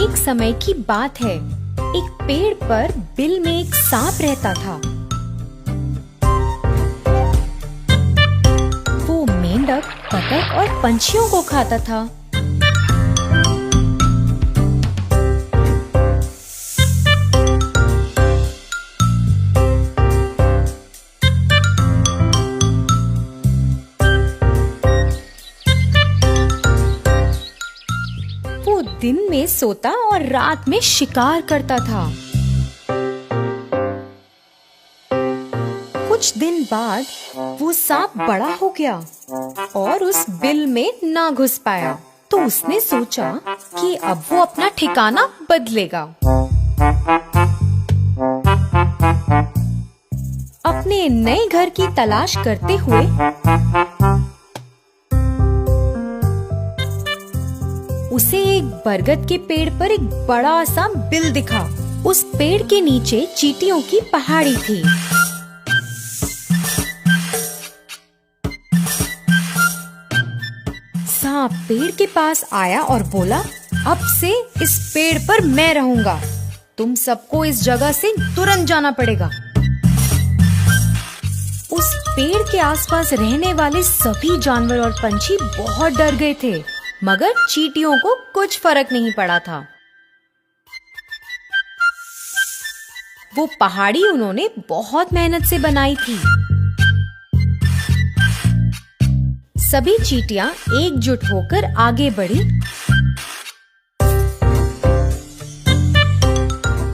एक समय की बात है। एक पेड़ पर बिल में एक सांप रहता था। वो मेंढक, बतख और पंछियों को खाता था। दिन में सोता और रात में शिकार करता था। कुछ दिन बाद वो सांप बड़ा हो गया और उस बिल में ना घुस पाया, तो उसने सोचा कि अब वो अपना ठिकाना बदलेगा। अपने नए घर की तलाश करते हुए उसे एक बरगद के पेड़ पर एक बड़ा सा बिल दिखा। उस पेड़ के नीचे चींटियों की पहाड़ी थी। सांप पेड़ के पास आया और बोला, अब से इस पेड़ पर मैं रहूंगा। तुम सबको इस जगह से तुरंत जाना पड़ेगा। उस पेड़ के आसपास रहने वाले सभी जानवर और पंछी बहुत डर गए थे, मगर चींटियों को कुछ फर्क नहीं पड़ा था। वो पहाड़ी उन्होंने बहुत मेहनत से बनाई थी। सभी चींटियां एकजुट होकर आगे बढ़ी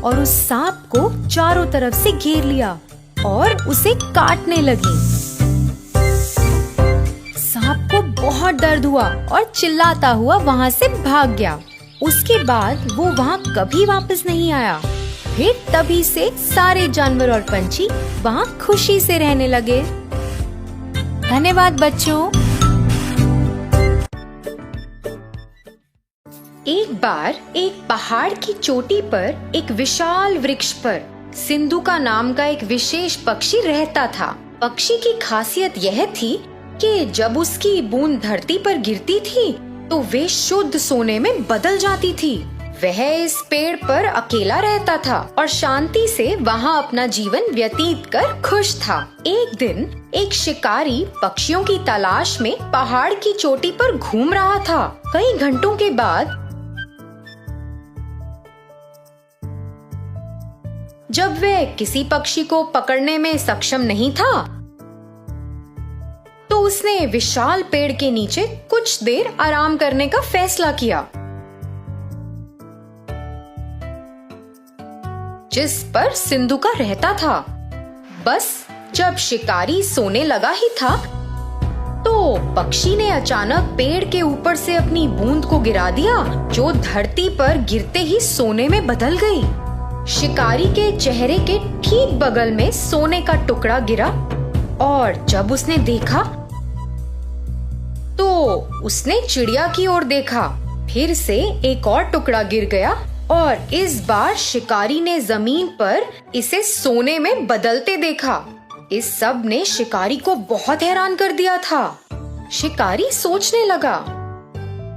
और उस सांप को चारों तरफ से घेर लिया और उसे काटने लगी। सांप को बहुत दर्द हुआ और चिल्लाता हुआ वहाँ से भाग गया। उसके बाद वो वहाँ कभी वापस नहीं आया। फिर तभी से सारे जानवर और पंछी वहाँ खुशी से रहने लगे। धन्यवाद बच्चों। एक बार एक पहाड़ की चोटी पर एक विशाल वृक्ष पर सिंधु का नाम का एक विशेष पक्षी रहता था। पक्षी की खासियत यह थी कि जब उसकी बूंद धरती पर गिरती थी तो वे शुद्ध सोने में बदल जाती थी। वह इस पेड़ पर अकेला रहता था और शांति से वहाँ अपना जीवन व्यतीत कर खुश था। एक दिन एक शिकारी पक्षियों की तलाश में पहाड़ की चोटी पर घूम रहा था। कई घंटों के बाद जब वह किसी पक्षी को पकड़ने में सक्षम नहीं था, तो उसने विशाल पेड़ के नीचे कुछ देर आराम करने का फैसला किया, जिस पर सिंधु का रहता था। बस जब शिकारी सोने लगा ही था, तो पक्षी ने अचानक पेड़ के ऊपर से अपनी बूंद को गिरा दिया, जो धरती पर गिरते ही सोने में बदल गई। शिकारी के चेहरे के ठीक बगल में सोने का टुकड़ा गिरा और जब उसने देखा तो उसने चिड़िया की ओर देखा। फिर से एक और टुकड़ा गिर गया और इस बार शिकारी ने जमीन पर इसे सोने में बदलते देखा। इस सब ने शिकारी को बहुत हैरान कर दिया था। शिकारी सोचने लगा,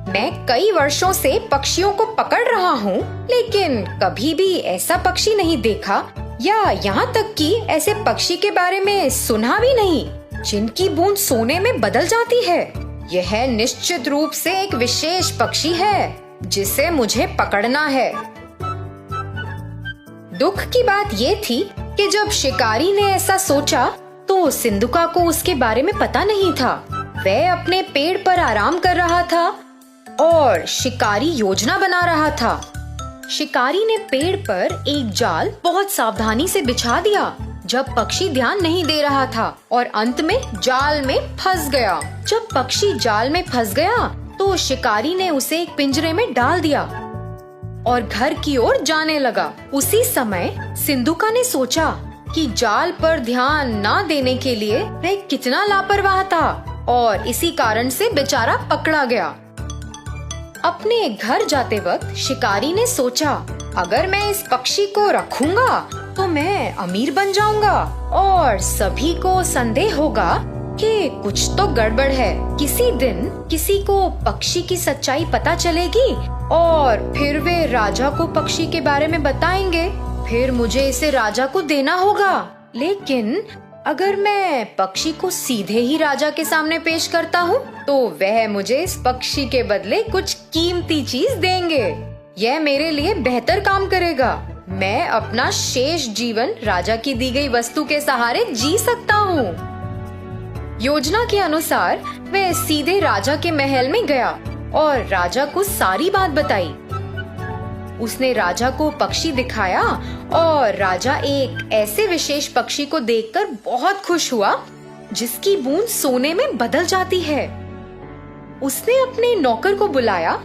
मैं कई वर्षों से पक्षियों को पकड़ रहा हूँ, लेकिन कभी भी ऐसा पक्षी नहीं देखा, या यहाँ तक कि ऐसे पक्षी के बारे में सुना भी नहीं जिनकी बूंद सोने में बदल जाती है। यह निश्चित रूप से एक विशेष पक्षी है जिसे मुझे पकड़ना है। दुख की बात ये थी कि जब शिकारी ने ऐसा सोचा तो सिंधुका को उसके बारे में पता नहीं था। वह अपने पेड़ पर आराम कर रहा था और शिकारी योजना बना रहा था। शिकारी ने पेड़ पर एक जाल बहुत सावधानी से बिछा दिया जब पक्षी ध्यान नहीं दे रहा था और अंत में जाल में फंस गया। जब पक्षी जाल में फंस गया तो शिकारी ने उसे एक पिंजरे में डाल दिया और घर की ओर जाने लगा। उसी समय सिंधुका ने सोचा कि जाल पर ध्यान न देने के लिए वह कितना लापरवाह था और इसी कारण से बेचारा पकड़ा गया। अपने घर जाते वक्त शिकारी ने सोचा, अगर मैं इस पक्षी को रखूंगा तो मैं अमीर बन जाऊंगा और सभी को संदेह होगा कि कुछ तो गड़बड़ है। किसी दिन किसी को पक्षी की सच्चाई पता चलेगी और फिर वे राजा को पक्षी के बारे में बताएंगे। फिर मुझे इसे राजा को देना होगा। लेकिन अगर मैं पक्षी को सीधे ही राजा के सामने पेश करता हूँ तो वह मुझे इस पक्षी के बदले कुछ कीमती चीज देंगे। यह मेरे लिए बेहतर काम करेगा। मैं अपना शेष जीवन राजा की दी गई वस्तु के सहारे जी सकता हूँ। योजना के अनुसार वह सीधे राजा के महल में गया और राजा को सारी बात बताई। उसने राजा को पक्षी दिखाया और राजा एक ऐसे विशेष पक्षी को देखकर बहुत खुश हुआ जिसकी बूंद सोने में बदल जाती है। उसने अपने नौकर को बुलाया।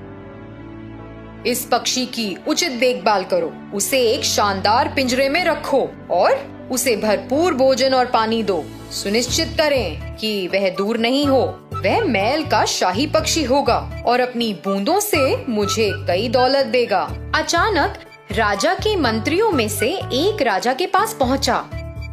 इस पक्षी की उचित देखभाल करो, उसे एक शानदार पिंजरे में रखो और उसे भरपूर भोजन और पानी दो। सुनिश्चित करें कि वह दूर नहीं हो। वह महल का शाही पक्षी होगा और अपनी बूंदों से मुझे कई दौलत देगा। अचानक राजा के मंत्रियों में से एक राजा के पास पहुंचा।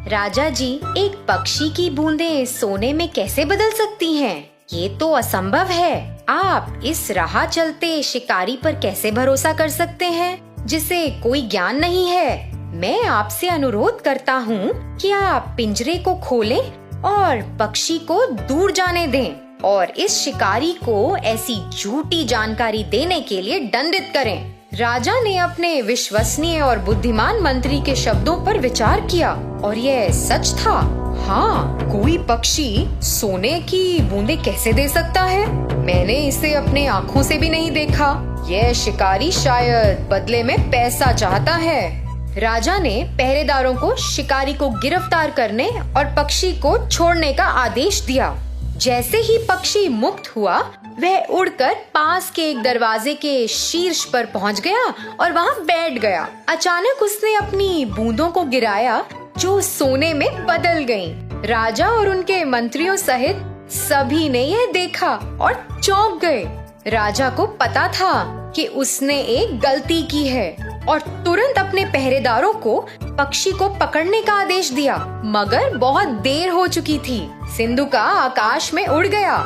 राजा जी, एक पक्षी की बूंदें सोने में कैसे बदल सकती हैं? ये तो असंभव है। आप इस राह चलते शिकारी पर कैसे भरोसा कर सकते हैं जिसे कोई ज्ञान नहीं है? मैं आपसे अनुरोध करता हूँ कि आप पिंजरे को खोलें और पक्षी को दूर जाने दें और इस शिकारी को ऐसी झूठी जानकारी देने के लिए दंडित करें। राजा ने अपने विश्वसनीय और बुद्धिमान मंत्री के शब्दों पर विचार किया और यह सच था। हाँ, कोई पक्षी सोने की बूंदें कैसे दे सकता है? मैंने इसे अपने आँखों से भी नहीं देखा। यह शिकारी शायद बदले में पैसा चाहता है। राजा ने पहरेदारों को शिकारी को गिरफ्तार करने और पक्षी को छोड़ने का आदेश दिया। जैसे ही पक्षी मुक्त हुआ, वह उड़कर पास के एक दरवाजे के शीर्ष पर पहुंच गया और वहां बैठ गया। अचानक उसने अपनी बूंदों को गिराया जो सोने में बदल गईं। राजा और उनके मंत्रियों सहित सभी ने यह देखा और चौंक गए। राजा को पता था कि उसने एक गलती की है और तुरंत अपने पहरेदारों को पक्षी को पकड़ने का आदेश दिया, मगर बहुत देर हो चुकी थी। सिंधुका आकाश में उड़ गया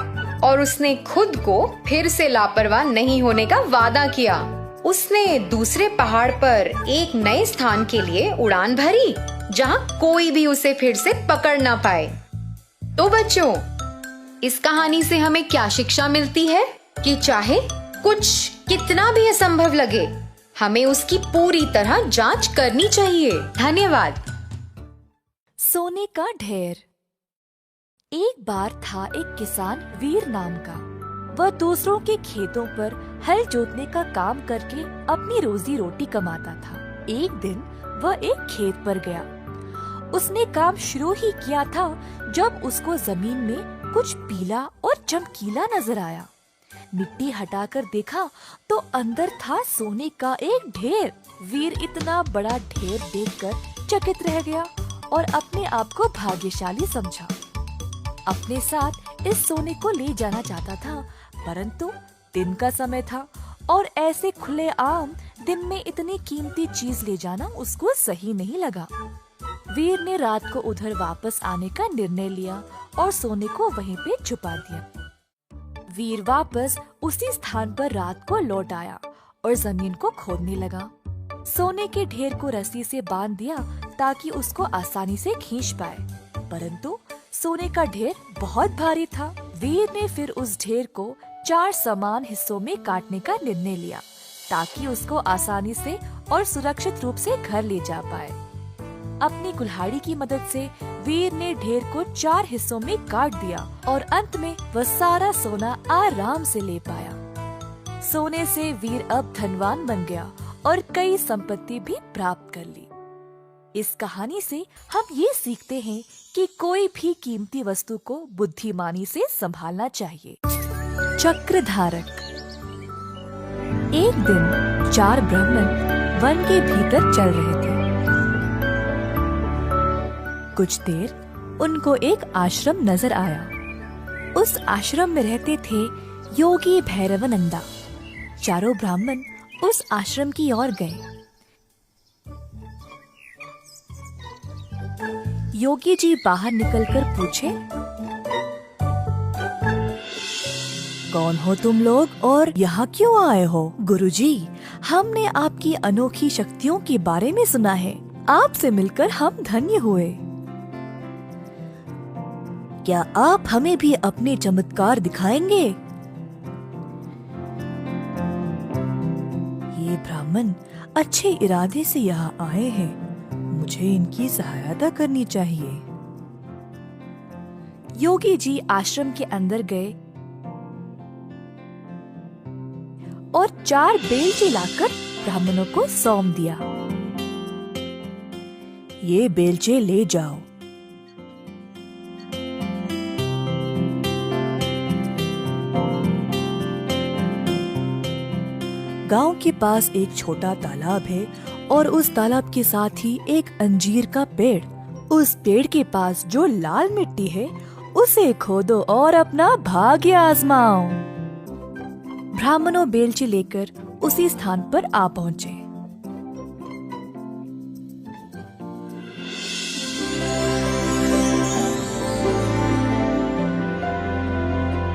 और उसने खुद को फिर से लापरवाह नहीं होने का वादा किया। उसने दूसरे पहाड़ पर एक नए स्थान के लिए उड़ान भरी जहां कोई भी उसे फिर से पकड़ ना पाए। तो बच्चों, इस कहानी से हमें क्या शिक्षा मिलती है कि चाहे कुछ कितना भी असंभव लगे, हमें उसकी पूरी तरह जांच करनी चाहिए। धन्यवाद। सोने का ढेर। एक बार था एक किसान वीर नाम का। वह दूसरों के खेतों पर हल जोतने का काम करके अपनी रोजी रोटी कमाता था। एक दिन वह एक खेत पर गया। उसने काम शुरू ही किया था जब उसको जमीन में कुछ पीला और चमकीला नजर आया। मिट्टी हटाकर देखा तो अंदर था सोने का एक ढेर। वीर इतना बड़ा ढेर देखकर चकित रह गया और अपने आप को भाग्यशाली समझा। अपने साथ इस सोने को ले जाना चाहता था, परंतु दिन का समय था और ऐसे खुले आम दिन में इतनी कीमती चीज ले जाना उसको सही नहीं लगा। वीर ने रात को उधर वापस आने का निर्णय लिया और सोने को वहीं पे छुपा दिया। वीर वापस उसी स्थान पर रात को लौट आया और जमीन को खोदने लगा। सोने के ढेर को रस्सी से बांध दिया ताकि उसको आसानी से खींच पाए, परंतु सोने का ढेर बहुत भारी था। वीर ने फिर उस ढेर को 4 समान हिस्सों में काटने का निर्णय लिया ताकि उसको आसानी से और सुरक्षित रूप से घर ले जा पाए। अपनी कुल्हाड़ी की मदद से वीर ने ढेर को 4 हिस्सों में काट दिया और अंत में वह सारा सोना आराम से ले पाया। सोने से वीर अब धनवान बन गया और कई संपत्ति भी प्राप्त कर ली। इस कहानी से हम ये सीखते हैं कि कोई भी कीमती वस्तु को बुद्धिमानी से संभालना चाहिए। चक्रधारक। एक दिन 4 ब्राह्मण वन के भीतर चल रहे थे। कुछ देर उनको एक आश्रम नजर आया। उस आश्रम में रहते थे योगी भैरवानंदा। चारों ब्राह्मण उस आश्रम की ओर गए। योगी जी बाहर निकलकर पूछे, कौन हो तुम लोग और यहाँ क्यों आए हो? गुरुजी, हमने आपकी अनोखी शक्तियों के बारे में सुना है। आपसे मिलकर हम धन्य हुए। क्या आप हमें भी अपने चमत्कार दिखाएंगे? ये ब्राह्मण अच्छे इरादे से यहाँ आए हैं, मुझे इनकी सहायता करनी चाहिए। योगी जी आश्रम के अंदर गए और 4 बेलचे लाकर ब्राह्मणों को सौंप दिया। ये बेलचे ले जाओ। गांव के पास एक छोटा तालाब है और उस तालाब के साथ ही एक अंजीर का पेड़। उस पेड़ के पास जो लाल मिट्टी है उसे खोदो और अपना भाग्य आजमाओ। ब्राह्मणों बेलचे लेकर उसी स्थान पर आ पहुँचे।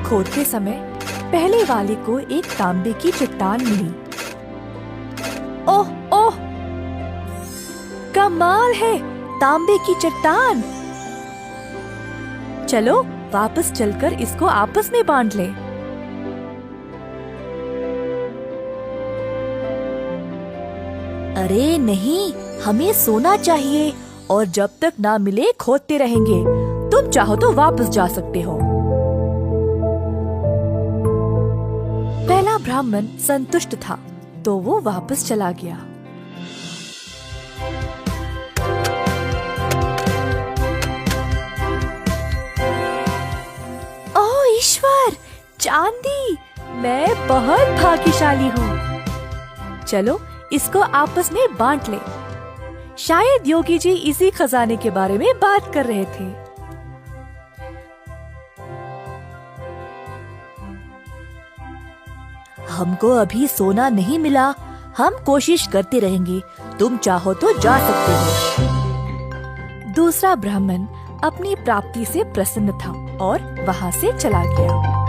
खोदते समय पहले वाले को एक तांबे की चट्टान मिली। ओह ओह, कमाल है, तांबे की चट्टान। चलो वापस चलकर इसको आपस में बांट लें। अरे नहीं, हमें सोना चाहिए और जब तक ना मिले खोदते रहेंगे। तुम चाहो तो वापस जा सकते हो। पहला ब्राह्मण संतुष्ट था तो वो वापस चला गया। ओह ईश्वर, चांदी! मैं बहुत भाग्यशाली हूँ। चलो इसको आपस में बांट ले। शायद योगी जी इसी खजाने के बारे में बात कर रहे थे। हमको अभी सोना नहीं मिला, हम कोशिश करते रहेंगे। तुम चाहो तो जा सकते हो। दूसरा ब्राह्मण अपनी प्राप्ति से प्रसन्न था और वहाँ से चला गया।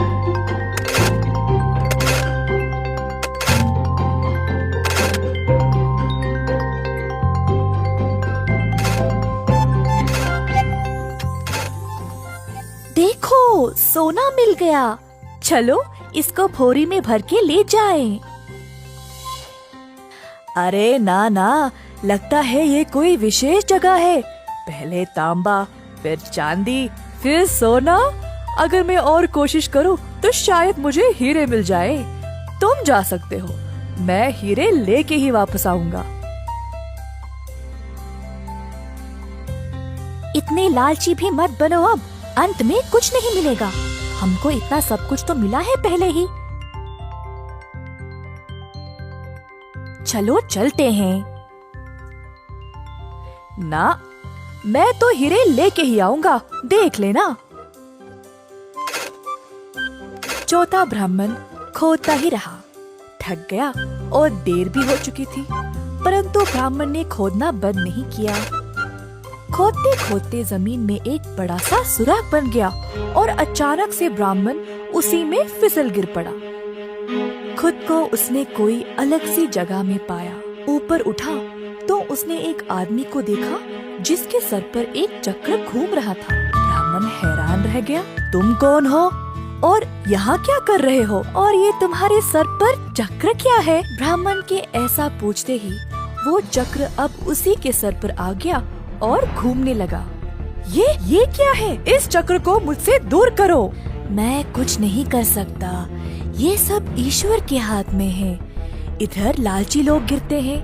देखो, सोना मिल गया। चलो इसको भोरी में भर के ले जाएं। अरे ना ना, लगता है ये कोई विशेष जगह है। पहले तांबा, फिर चांदी, फिर सोना। अगर मैं और कोशिश करूं तो शायद मुझे हीरे मिल जाए। तुम जा सकते हो, मैं हीरे लेके ही वापस आऊंगा। इतने लालची भी मत बनो, अब अंत में कुछ नहीं मिलेगा। हमको इतना सब कुछ तो मिला है पहले ही। चलो चलते हैं। ना, मैं तो हीरे लेके ही आऊंगा, देख लेना। चौथा ब्राह्मण खोदता ही रहा, थक गया और देर भी हो चुकी थी, परंतु ब्राह्मण ने खोदना बंद नहीं किया। खोदते खोदते जमीन में एक बड़ा सा सुराख बन गया और अचानक से ब्राह्मण उसी में फिसल गिर पड़ा। खुद को उसने कोई अलग सी जगह में पाया। ऊपर उठा तो उसने एक आदमी को देखा जिसके सर पर एक चक्र घूम रहा था। ब्राह्मण हैरान रह गया। तुम कौन हो और यहाँ क्या कर रहे हो? और ये तुम्हारे सर पर चक्र क्या है? ब्राह्मण के ऐसा पूछते ही वो चक्र अब उसी के सर पर आ गया और घूमने लगा। ये क्या है? इस चक्र को मुझसे दूर करो। मैं कुछ नहीं कर सकता, ये सब ईश्वर के हाथ में है। इधर लालची लोग गिरते हैं।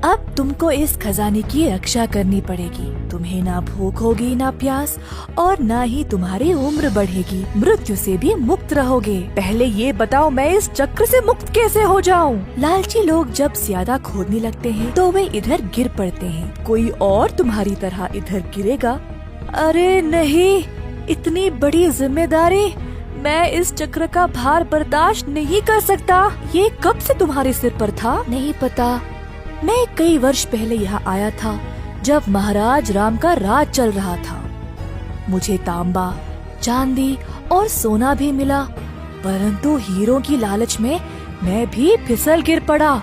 अब तुमको इस खजाने की रक्षा करनी पड़ेगी। तुम्हें ना भूख होगी, ना प्यास, और ना ही तुम्हारी उम्र बढ़ेगी। मृत्यु से भी मुक्त रहोगे। पहले ये बताओ, मैं इस चक्र से मुक्त कैसे हो जाऊं? लालची लोग जब ज्यादा खोदने लगते हैं तो वे इधर गिर पड़ते हैं। कोई और तुम्हारी तरह इधर गिरेगा? अरे नहीं, इतनी बड़ी जिम्मेदारी, मैं इस चक्र का भार बर्दाश्त नहीं कर सकता। ये कब से तुम्हारे सिर पर था? नहीं पता। मैं कई वर्ष पहले यहाँ आया था जब महाराज राम का राज चल रहा था। मुझे तांबा, चांदी और सोना भी मिला, परंतु हीरों की लालच में मैं भी फिसल गिर पड़ा।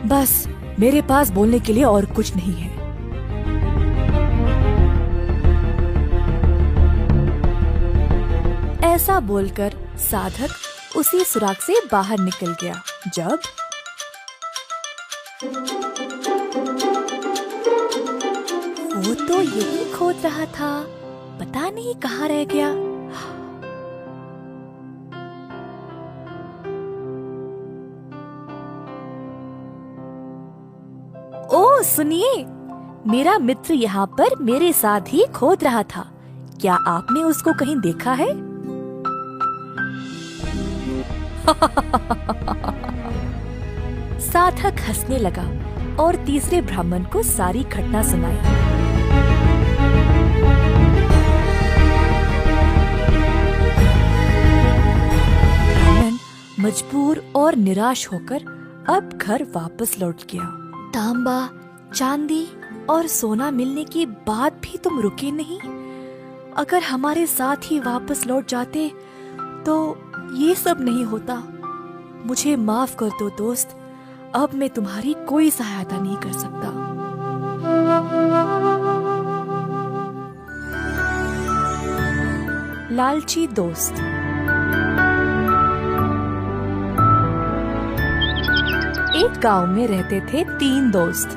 बस मेरे पास बोलने के लिए और कुछ नहीं है। ऐसा बोलकर साधक उसी सुराग से बाहर निकल गया। जब वो तो यही खोद रहा था, पता नहीं कहाँ रह गया। ओ सुनिए, मेरा मित्र यहाँ पर मेरे साथ ही खोद रहा था। क्या आपने उसको कहीं देखा है? साधक हंसने लगा और तीसरे ब्राह्मण को सारी घटना सुनाई। ब्राह्मण मजबूर और निराश होकर अब घर वापस लौट गया। तांबा, चांदी और सोना मिलने के बाद भी तुम रुके नहीं। अगर हमारे साथ ही वापस लौट जाते तो ये सब नहीं होता। मुझे माफ कर दो दोस्त, अब मैं तुम्हारी कोई सहायता नहीं कर सकता। लालची दोस्त। एक गांव में रहते थे 3 दोस्त,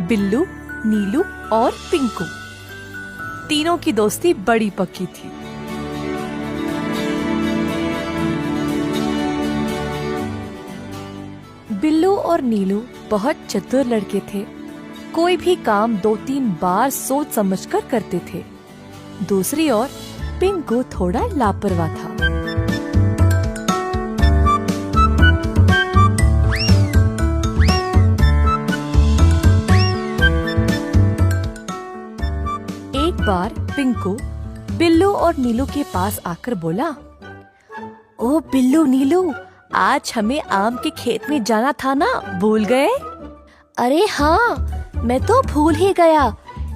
बिल्लू, नीलू और पिंकू। तीनों की दोस्ती बड़ी पक्की थी। बिल्लू और नीलू बहुत चतुर लड़के थे। कोई भी काम 2-3 बार सोच समझकर करते थे। दूसरी ओर पिंकू थोड़ा लापरवाह था। एक बार पिंकू बिल्लू और नीलू के पास आकर बोला, ओ बिल्लू नीलू, आज हमें आम के खेत में जाना था ना, भूल गए? अरे हाँ, मैं तो भूल ही गया,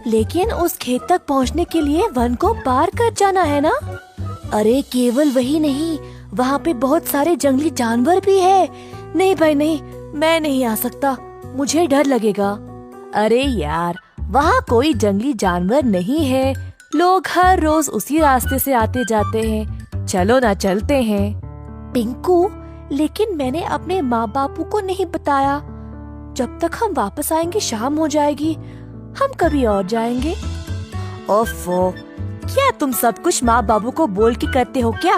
लेकिन उस खेत तक पहुँचने के लिए वन को पार कर जाना है ना। अरे केवल वही नहीं, वहाँ पे बहुत सारे जंगली जानवर भी है। नहीं भाई नहीं, मैं नहीं आ सकता, मुझे डर लगेगा। अरे यार, वहाँ कोई जंगली जानवर नहीं है, लोग हर रोज उसी रास्ते से आते जाते हैं। चलो ना, चलते हैं। पिंकू, लेकिन मैंने अपने माँ बापू को नहीं बताया। जब तक हम वापस आएंगे शाम हो जाएगी, हम कभी और जाएंगे। ओफो, क्या तुम सब कुछ माँ बाबू को बोल के करते हो क्या?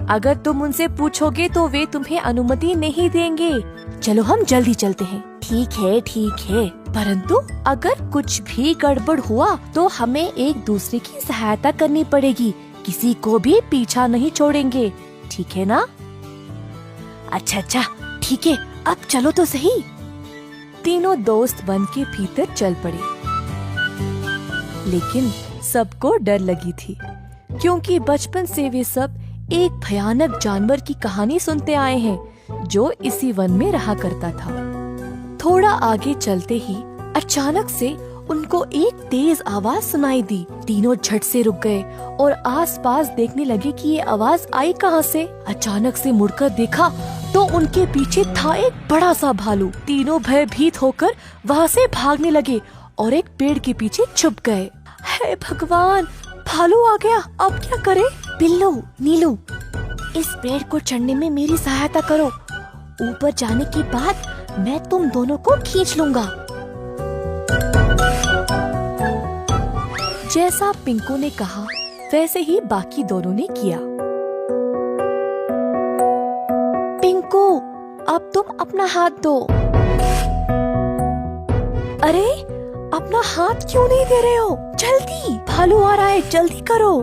अगर तुम उनसे पूछोगे तो वे तुम्हें अनुमति नहीं देंगे। चलो हम जल्दी चलते हैं। ठीक है, परंतु अगर कुछ भी गड़बड़ हुआ तो हमें एक दूसरे की सहायता करनी पड़ेगी। किसी को भी पीछा नहीं छोड़ेंगे, ठीक है ना? अच्छा, ठीक है, अब चलो तो सही। तीनों दोस्त वन के भीतर चल पड़े, लेकिन सबको डर लगी थी, क्योंकि बचपन से वे सब एक भयानक जानवर की कहानी सुनते आए हैं जो इसी वन में रहा करता था। थोड़ा आगे चलते ही अचानक से उनको एक तेज आवाज सुनाई दी। तीनों झट से रुक गए और आसपास देखने लगे कि ये आवाज आई कहाँ से। अचानक से मुड़कर देखा तो उनके पीछे था एक बड़ा सा भालू। तीनों भयभीत होकर वहाँ से भागने लगे और एक पेड़ के पीछे छुप गए। हे भगवान, भालू आ गया, अब क्या करें? बिल्लू, नीलू, इस पेड़ को चढ़ने में मेरी सहायता करो। ऊपर जाने के बाद मैं तुम दोनों को खींच लूंगा। जैसा पिंकू ने कहा वैसे ही बाकी दोनों ने किया। पिंकू, अब तुम अपना हाथ दो। अरे, अपना हाथ क्यों नहीं दे रहे हो? जल्दी, भालू आ रहा है, जल्दी करो।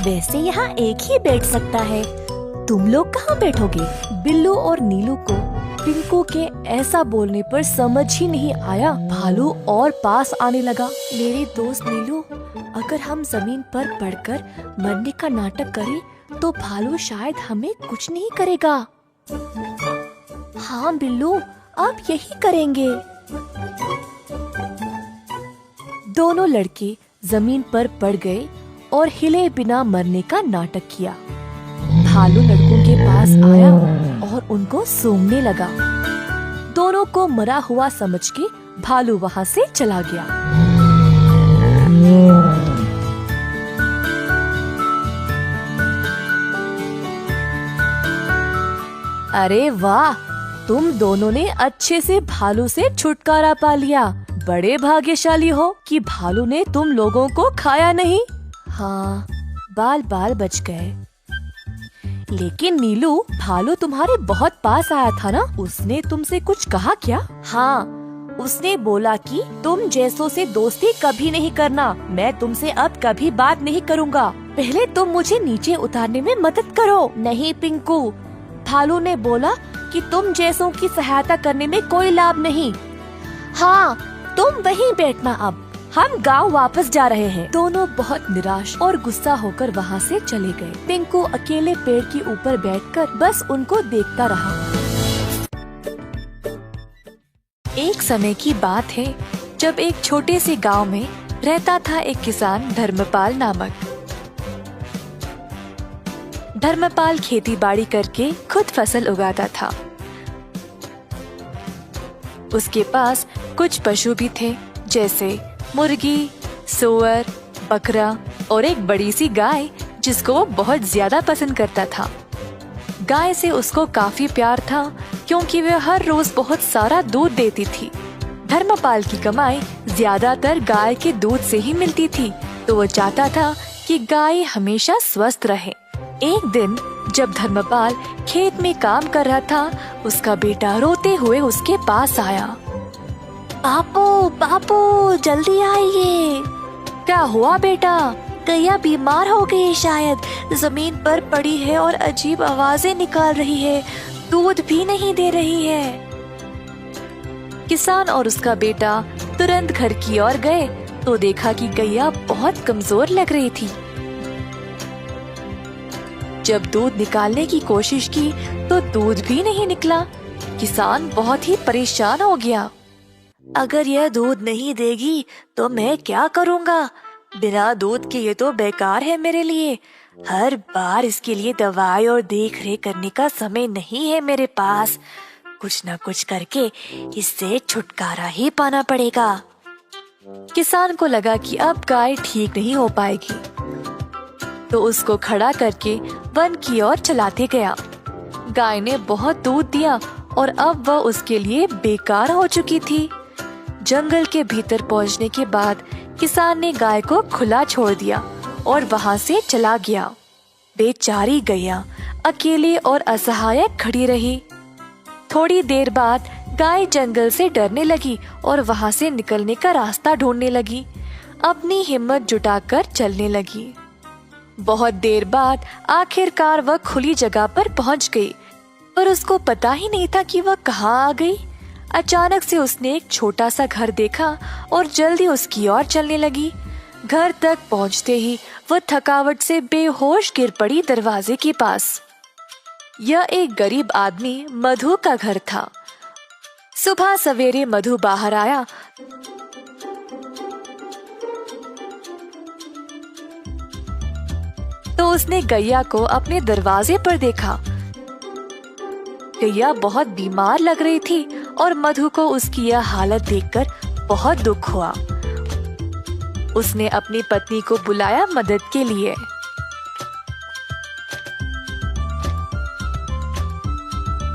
वैसे यहाँ एक ही बैठ सकता है, तुम लोग कहाँ बैठोगे? बिल्लू और नीलू को पिंकू के ऐसा बोलने पर समझ ही नहीं आया। भालू और पास आने लगा। मेरे दोस्त नीलू, अगर हम जमीन पर पड़कर मरने का नाटक करें तो भालू शायद हमें कुछ नहीं करेगा। हाँ बिल्लू, अब यही करेंगे। दोनों लड़के जमीन पर पड़ गए और हिले बिना मरने का नाटक किया। भालू लड़कों के पास आया और उनको सूंघने लगा। दोनों को मरा हुआ समझ के भालू वहाँ से चला गया। अरे वाह, तुम दोनों ने अच्छे से भालू से छुटकारा पा लिया। बड़े भाग्यशाली हो कि भालू ने तुम लोगों को खाया नहीं। हाँ, बाल बाल बच गए। लेकिन नीलू, भालू तुम्हारे बहुत पास आया था ना? उसने तुमसे कुछ कहा क्या? हाँ, उसने बोला कि तुम जैसों से दोस्ती कभी नहीं करना। मैं तुमसे अब कभी बात नहीं करूँगा। पहले तुम मुझे नीचे उतारने में मदद करो। नहीं पिंकू, भालू ने बोला कि तुम जैसों की सहायता करने में कोई लाभ नहीं। हाँ, तुम वहीं बैठना। अब हम गांव वापस जा रहे हैं। दोनों बहुत निराश और गुस्सा होकर वहाँ से चले गए। पिंकू अकेले पेड़ के ऊपर बैठकर बस उनको देखता रहा। एक समय की बात है जब एक छोटे से गांव में रहता था एक किसान धर्मपाल नामक। धर्मपाल खेती बाड़ी करके खुद फसल उगाता था। उसके पास कुछ पशु भी थे, जैसे मुर्गी, सूअर, बकरा और एक बड़ी सी गाय जिसको वो बहुत ज्यादा पसंद करता था। गाय से उसको काफी प्यार था क्योंकि वह हर रोज बहुत सारा दूध देती थी। धर्मपाल की कमाई ज्यादातर गाय के दूध से ही मिलती थी, तो वो चाहता था कि गाय हमेशा स्वस्थ रहे। एक दिन जब धर्मपाल खेत में काम कर रहा था, उसका बेटा रोते हुए उसके पास आया। बापू, बापू, जल्दी आइए। क्या हुआ बेटा? गैया बीमार हो गई शायद, जमीन पर पड़ी है और अजीब आवाजें निकाल रही है, दूध भी नहीं दे रही है। किसान और उसका बेटा तुरंत घर की ओर गए तो देखा कि गैया बहुत कमजोर लग रही थी। जब दूध निकालने की कोशिश की तो दूध भी नहीं निकला। किसान बहुत ही परेशान हो गया। अगर यह दूध नहीं देगी तो मैं क्या करूँगा? बिना दूध के ये तो बेकार है मेरे लिए। हर बार इसके लिए दवाई और देख रेख करने का समय नहीं है मेरे पास। कुछ न कुछ करके इससे छुटकारा ही पाना पड़ेगा। किसान को लगा कि अब गाय ठीक नहीं हो पाएगी, तो उसको खड़ा करके वन की ओर चलाते गया। गाय ने बहुत दूध दिया और अब वह उसके लिए बेकार हो चुकी थी। जंगल के भीतर पहुंचने के बाद किसान ने गाय को खुला छोड़ दिया और वहां से चला गया। बेचारी गैया अकेली और असहाय खड़ी रही। थोड़ी देर बाद गाय जंगल से डरने लगी और वहां से निकलने का रास्ता ढूंढने लगी। अपनी हिम्मत जुटाकर चलने लगी। बहुत देर बाद आखिरकार वह खुली जगह पर पहुंच गई, पर उसको पता ही नहीं था कि वह कहाँ आ गई। अचानक से उसने एक छोटा सा घर देखा और जल्दी उसकी ओर चलने लगी। घर तक पहुंचते ही वह थकावट से बेहोश गिर पड़ी दरवाजे के पास। यह एक गरीब आदमी मधु का घर था। सुबह सवेरे मधु बाहर आया तो उसने गैया को अपने दरवाजे पर देखा। गैया बहुत बीमार लग रही थी और मधु को उसकी यह हालत देखकर बहुत दुख हुआ। उसने अपनी पत्नी को बुलाया मदद के लिए।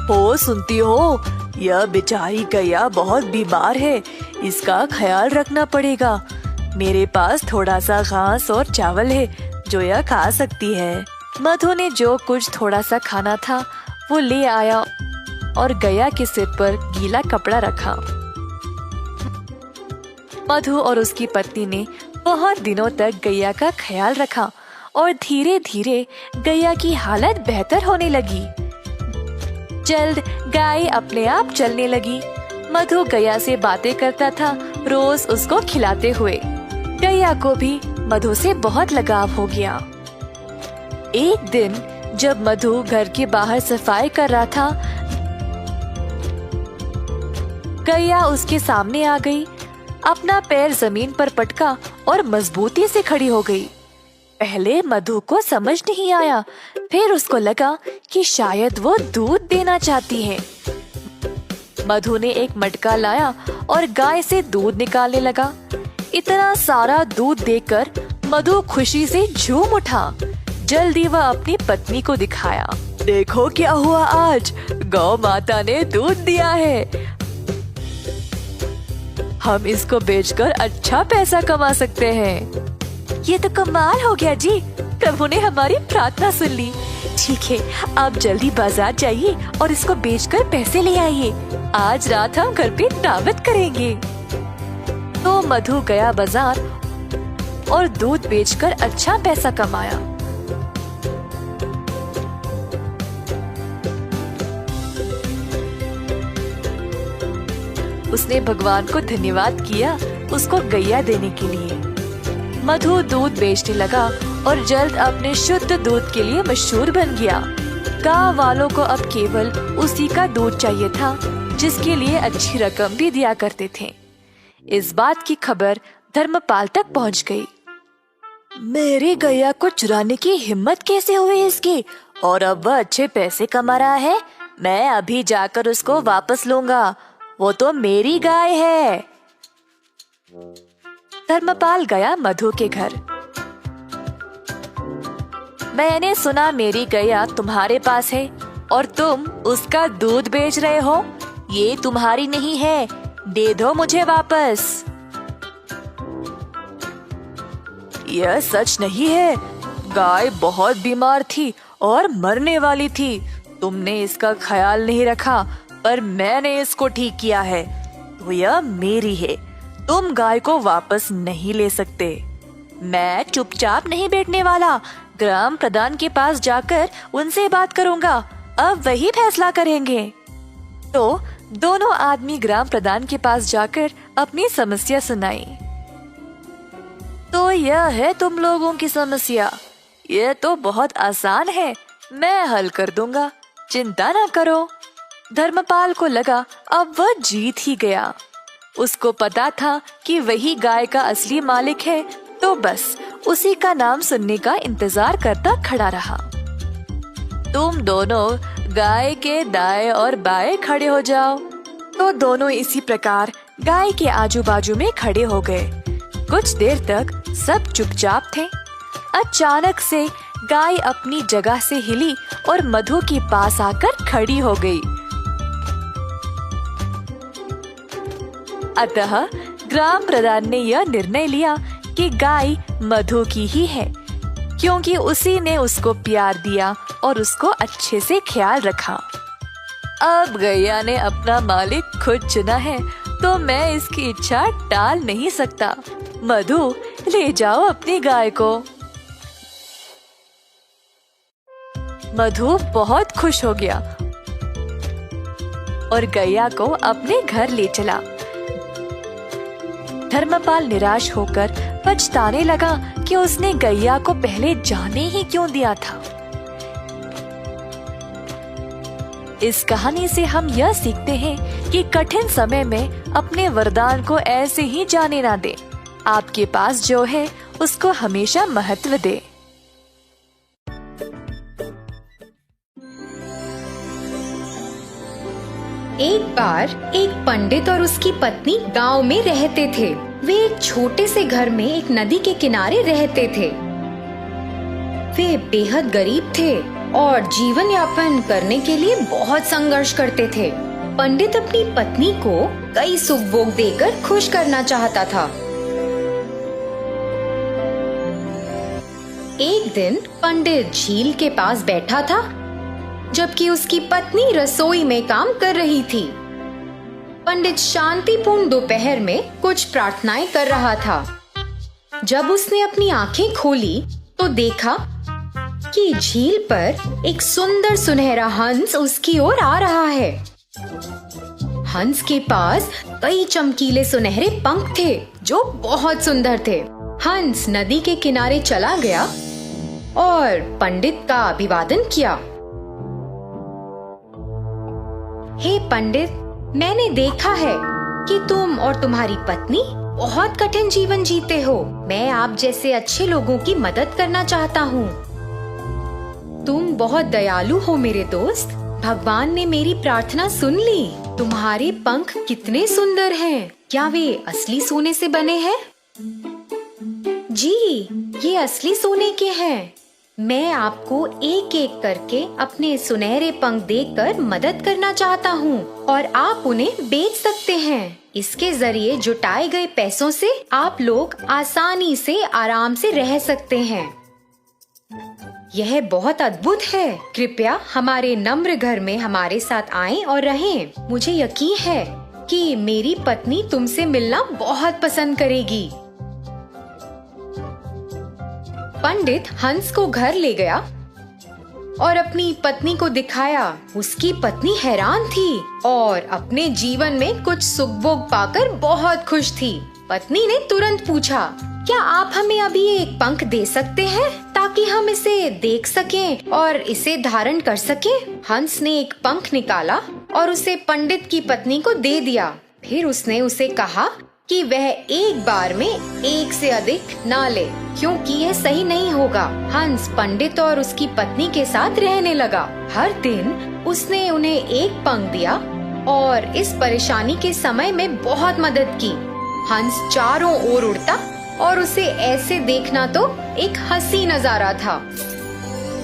हो सुनती हो, यह बेचारी गैया बहुत बीमार है, इसका ख्याल रखना पड़ेगा। मेरे पास थोड़ा सा घास और चावल है जो यह खा सकती है। मधु ने जो कुछ थोड़ा सा खाना था वो ले आया और गैया के सिर पर गीला कपड़ा रखा। मधु और उसकी पत्नी ने बहुत दिनों तक गैया का ख्याल रखा और धीरे धीरे गैया की हालत बेहतर होने लगी। जल्द गाय अपने आप चलने लगी। मधु गैया से बातें करता था, रोज उसको खिलाते हुए। गैया को भी मधु से बहुत लगाव हो गया। एक दिन जब मधु घर के बाहर सफाई कर रहा था, गैया उसके सामने आ गई। अपना पैर जमीन पर पटका और मजबूती से खड़ी हो गई। पहले मधु को समझ नहीं आया, फिर उसको लगा कि शायद वो दूध देना चाहती है। मधु ने एक मटका लाया और गाय से दूध निकालने लगा। इतना सारा दूध देखकर मधु खुशी से झूम उठा। जल्दी वह अपनी पत्नी को दिखाया, देखो क्या हुआ आज, गौ माता ने दूध दिया है। हम इसको बेचकर अच्छा पैसा कमा सकते हैं। ये तो कमाल हो गया जी, प्रभु ने हमारी प्रार्थना सुन ली। ठीक है, आप जल्दी बाजार जाइए और इसको बेचकर पैसे ले आइए। आज रात हम घर पे दावत करेंगे। तो मधु गया बाजार और दूध बेचकर अच्छा पैसा कमाया। उसने भगवान को धन्यवाद किया उसको गैया देने के लिए। मधु दूध बेचने लगा और जल्द अपने शुद्ध दूध के लिए मशहूर बन गया। गांव वालों को अब केवल उसी का दूध चाहिए था, जिसके लिए अच्छी रकम भी दिया करते थे। इस बात की खबर धर्मपाल तक पहुंच गई। मेरी गैया को चुराने की हिम्मत कैसे हुई इसकी, और अब वह अच्छे पैसे कमा रहा है। मैं अभी जाकर उसको वापस लूंगा, वो तो मेरी गाय है। धर्मपाल गया मधु के घर। मैंने सुना मेरी गैया तुम्हारे पास है और तुम उसका दूध बेच रहे हो। ये तुम्हारी नहीं है, दे दो मुझे वापस। यह सच नहीं है, गाय बहुत बीमार थी और मरने वाली थी। तुमने इसका ख्याल नहीं रखा, पर मैंने इसको ठीक किया है, तो यह मेरी है। तुम गाय को वापस नहीं ले सकते। मैं चुपचाप नहीं बैठने वाला, ग्राम प्रधान के पास जाकर उनसे बात करूंगा। अब वही फैसला करेंगे। तो दोनों आदमी ग्राम प्रधान के पास जाकर अपनी समस्या सुनाई। तो यह है तुम लोगों की समस्या, यह तो बहुत आसान है, मैं हल कर दूंगा, चिंता ना करो। धर्मपाल को लगा अब वह जीत ही गया। उसको पता था कि वही गाय का असली मालिक है, तो बस उसी का नाम सुनने का इंतजार करता खड़ा रहा। तुम दोनों गाय के दाएं और बाएं खड़े हो जाओ। तो दोनों इसी प्रकार गाय के आजू बाजू में खड़े हो गए। कुछ देर तक सब चुपचाप थे। अचानक से गाय अपनी जगह से हिली और मधु के पास आकर खड़ी हो गई। अतः ग्राम प्रधान ने यह निर्णय लिया कि गाय मधु की ही है, क्योंकि उसी ने उसको प्यार दिया और उसको अच्छे से ख्याल रखा। अब गैया ने अपना मालिक खुद चुना है, तो मैं इसकी इच्छा टाल नहीं सकता। मधु, ले जाओ अपनी गाय को। मधु बहुत खुश हो गया और गैया को अपने घर ले चला। धर्मपाल निराश होकर पछताने लगा कि उसने गैया को पहले जाने ही क्यों दिया था। इस कहानी से हम यह सीखते हैं कि कठिन समय में अपने वरदान को ऐसे ही जाने ना दें। आपके पास जो है उसको हमेशा महत्व दें। एक बार एक पंडित और उसकी पत्नी गांव में रहते थे। वे एक छोटे से घर में एक नदी के किनारे रहते थे। वे बेहद गरीब थे और जीवन यापन करने के लिए बहुत संघर्ष करते थे। पंडित अपनी पत्नी को कई सुख भोग देकर खुश करना चाहता था। एक दिन पंडित झील के पास बैठा था, जबकि उसकी पत्नी रसोई में काम कर रही थी। पंडित शांतिपूर्ण दोपहर में कुछ प्रार्थनाएं कर रहा था। जब उसने अपनी आंखें खोली तो देखा कि झील पर एक सुंदर सुनहरा हंस उसकी ओर आ रहा है। हंस के पास कई चमकीले सुनहरे पंख थे जो बहुत सुंदर थे। हंस नदी के किनारे चला गया और पंडित का अभिवादन किया। हे पंडित, मैंने देखा है कि तुम और तुम्हारी पत्नी बहुत कठिन जीवन जीते हो। मैं आप जैसे अच्छे लोगों की मदद करना चाहता हूँ। तुम बहुत दयालु हो मेरे दोस्त। भगवान ने मेरी प्रार्थना सुन ली। तुम्हारे पंख कितने सुंदर हैं। क्या वे असली सोने से बने हैं? जी, ये असली सोने के हैं। मैं आपको एक एक करके अपने सुनहरे पंख देकर मदद करना चाहता हूँ और आप उन्हें बेच सकते हैं। इसके जरिए जुटाए गए पैसों से आप लोग आसानी से आराम से रह सकते हैं। यह बहुत अद्भुत है। कृपया हमारे नम्र घर में हमारे साथ आएं और रहें। मुझे यकीन है कि मेरी पत्नी तुमसे मिलना बहुत पसंद करेगी। पंडित हंस को घर ले गया और अपनी पत्नी को दिखाया। उसकी पत्नी हैरान थी और अपने जीवन में कुछ सुख भोग पाकर बहुत खुश थी। पत्नी ने तुरंत पूछा, क्या आप हमें अभी एक पंख दे सकते हैं ताकि हम इसे देख सकें और इसे धारण कर सकें? हंस ने एक पंख निकाला और उसे पंडित की पत्नी को दे दिया। फिर उसने उसे कहा कि वह एक बार में एक से अधिक ना ले, क्योंकि यह सही नहीं होगा। हंस पंडित और उसकी पत्नी के साथ रहने लगा। हर दिन उसने उन्हें एक पंख दिया और इस परेशानी के समय में बहुत मदद की। हंस चारों ओर उड़ता और उसे ऐसे देखना तो एक हंसी नजारा था।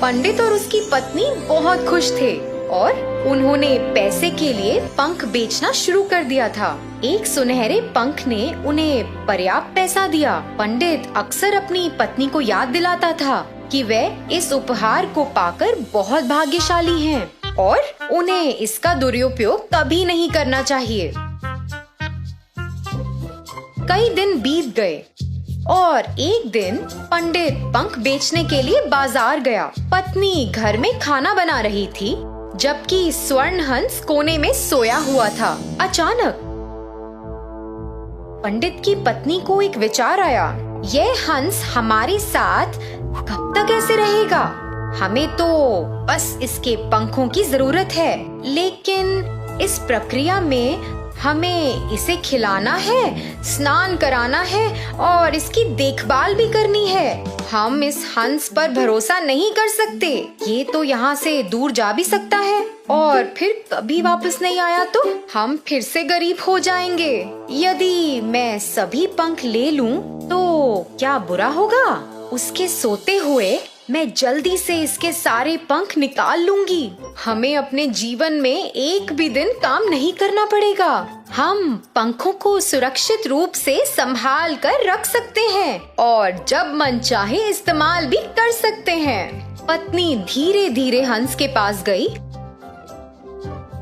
पंडित और उसकी पत्नी बहुत खुश थे और उन्होंने पैसे के लिए पंख बेचना शुरू कर दिया था। एक सुनहरे पंख ने उन्हें पर्याप्त पैसा दिया। पंडित अक्सर अपनी पत्नी को याद दिलाता था कि वे इस उपहार को पाकर बहुत भाग्यशाली हैं और उन्हें इसका दुरुपयोग कभी नहीं करना चाहिए। कई दिन बीत गए और एक दिन पंडित पंख बेचने के लिए बाजार गया। पत्नी घर में खाना बना रही थी जबकि स्वर्ण हंस कोने में सोया हुआ था। अचानक पंडित की पत्नी को एक विचार आया, यह हंस हमारे साथ कब तक ऐसे रहेगा? हमें तो बस इसके पंखों की जरूरत है, लेकिन इस प्रक्रिया में हमें इसे खिलाना है, स्नान कराना है और इसकी देखभाल भी करनी है। हम इस हंस पर भरोसा नहीं कर सकते। ये तो यहाँ से दूर जा भी सकता है और फिर कभी वापस नहीं आया तो हम फिर से गरीब हो जाएंगे। यदि मैं सभी पंख ले लूं तो क्या बुरा होगा? उसके सोते हुए मैं जल्दी से इसके सारे पंख निकाल लूंगी। हमें अपने जीवन में एक भी दिन काम नहीं करना पड़ेगा। हम पंखों को सुरक्षित रूप से संभाल कर रख सकते हैं और जब मन चाहे इस्तेमाल भी कर सकते हैं। पत्नी धीरे धीरे हंस के पास गई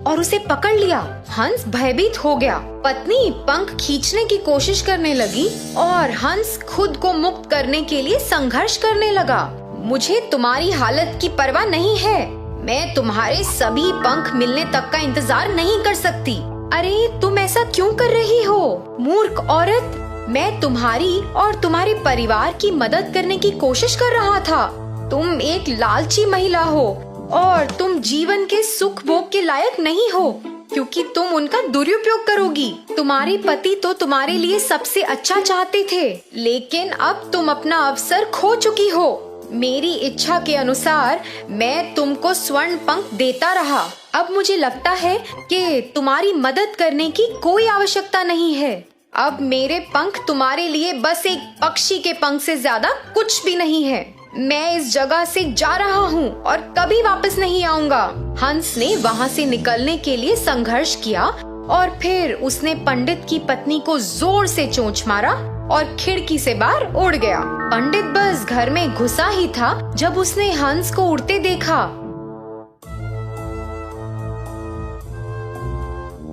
और उसे पकड़ लिया। हंस भयभीत हो गया। पत्नी पंख खींचने की कोशिश करने लगी और हंस खुद को मुक्त करने के लिए संघर्ष करने लगा। मुझे तुम्हारी हालत की परवाह नहीं है। मैं तुम्हारे सभी पंख मिलने तक का इंतजार नहीं कर सकती। अरे तुम ऐसा क्यों कर रही हो, मूर्ख औरत? मैं तुम्हारी और तुम्हारे परिवार की मदद करने की कोशिश कर रहा था। तुम एक लालची महिला हो और तुम जीवन के सुख भोग के लायक नहीं हो, क्योंकि तुम उनका दुरुपयोग करोगी। तुम्हारे पति तो तुम्हारे लिए सबसे अच्छा चाहते थे, लेकिन अब तुम अपना अवसर खो चुकी हो। मेरी इच्छा के अनुसार मैं तुमको स्वर्ण पंख देता रहा। अब मुझे लगता है कि तुम्हारी मदद करने की कोई आवश्यकता नहीं है। अब मेरे पंख तुम्हारे लिए बस एक पक्षी के पंख से ज्यादा कुछ भी नहीं है। मैं इस जगह से जा रहा हूँ और कभी वापस नहीं आऊंगा। हंस ने वहाँ से निकलने के लिए संघर्ष किया और फिर उसने पंडित की पत्नी को जोर से चोंच मारा और खिड़की से बाहर उड़ गया। पंडित बस घर में घुसा ही था जब उसने हंस को उड़ते देखा।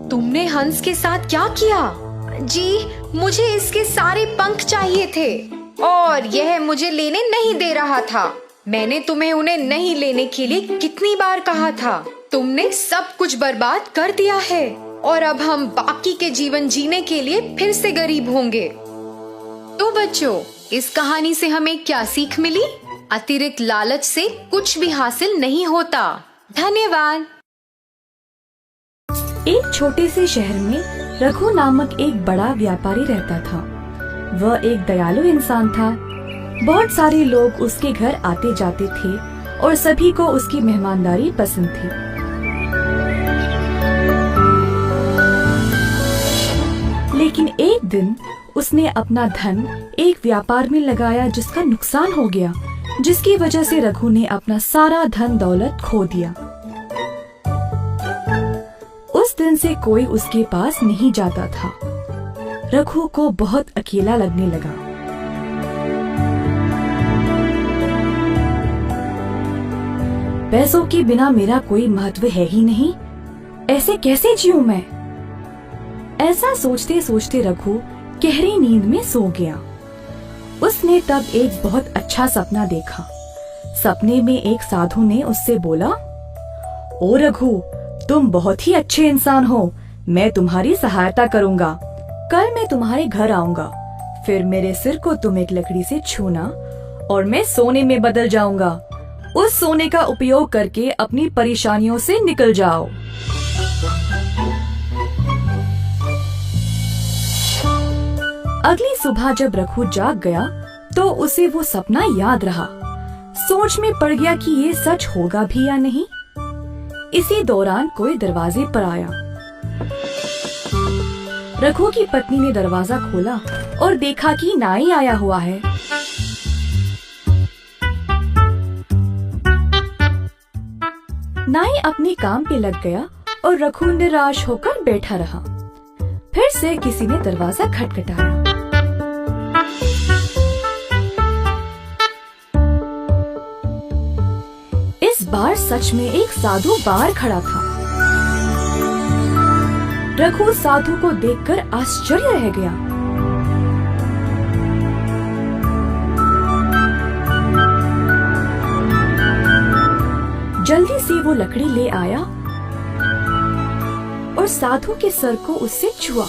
तुमने हंस के साथ क्या किया? जी, मुझे इसके सारे पंख चाहिए थे और यह मुझे लेने नहीं दे रहा था। मैंने तुम्हें उन्हें नहीं लेने के लिए कितनी बार कहा था। तुमने सब कुछ बर्बाद कर दिया है और अब हम बाकी के जीवन जीने के लिए फिर से गरीब होंगे। तो बच्चों, इस कहानी से हमें क्या सीख मिली? अतिरिक्त लालच से कुछ भी हासिल नहीं होता। धन्यवाद। एक छोटे से शहर में रघु नामक एक बड़ा व्यापारी रहता था। वह एक दयालु इंसान था। बहुत सारे लोग उसके घर आते जाते थे और सभी को उसकी मेहमानदारी पसंद थी। लेकिन एक दिन उसने अपना धन एक व्यापार में लगाया जिसका नुकसान हो गया, जिसकी वजह से रघु ने अपना सारा धन दौलत खो दिया। उस दिन से कोई उसके पास नहीं जाता था। रघु को बहुत अकेला लगने लगा। पैसों के बिना मेरा कोई महत्व है ही नहीं, ऐसे कैसे जीऊं मैं? ऐसा सोचते सोचते रघु गहरी नींद में सो गया। उसने तब एक बहुत अच्छा सपना देखा। सपने में एक साधु ने उससे बोला, ओ रघु, तुम बहुत ही अच्छे इंसान हो, मैं तुम्हारी सहायता करूंगा। कल मैं तुम्हारे घर आऊंगा, फिर मेरे सिर को तुम एक लकड़ी से छूना और मैं सोने में बदल जाऊंगा। उस सोने का उपयोग करके अपनी परेशानियों से निकल जाओ। अगली सुबह जब रघु जाग गया तो उसे वो सपना याद रहा। सोच में पड़ गया कि ये सच होगा भी या नहीं। इसी दौरान कोई दरवाजे पर आया। रघु की पत्नी ने दरवाजा खोला और देखा कि नाई आया हुआ है। नाई अपने काम पे लग गया और रघु निराश होकर बैठा रहा। फिर से किसी ने दरवाजा खटखटाया। इस बार सच में एक साधु बाहर खड़ा था। रघु साधु को देखकर आश्चर्य रह गया। जल्दी से वो लकड़ी ले आया और साधु के सर को उससे छुआ।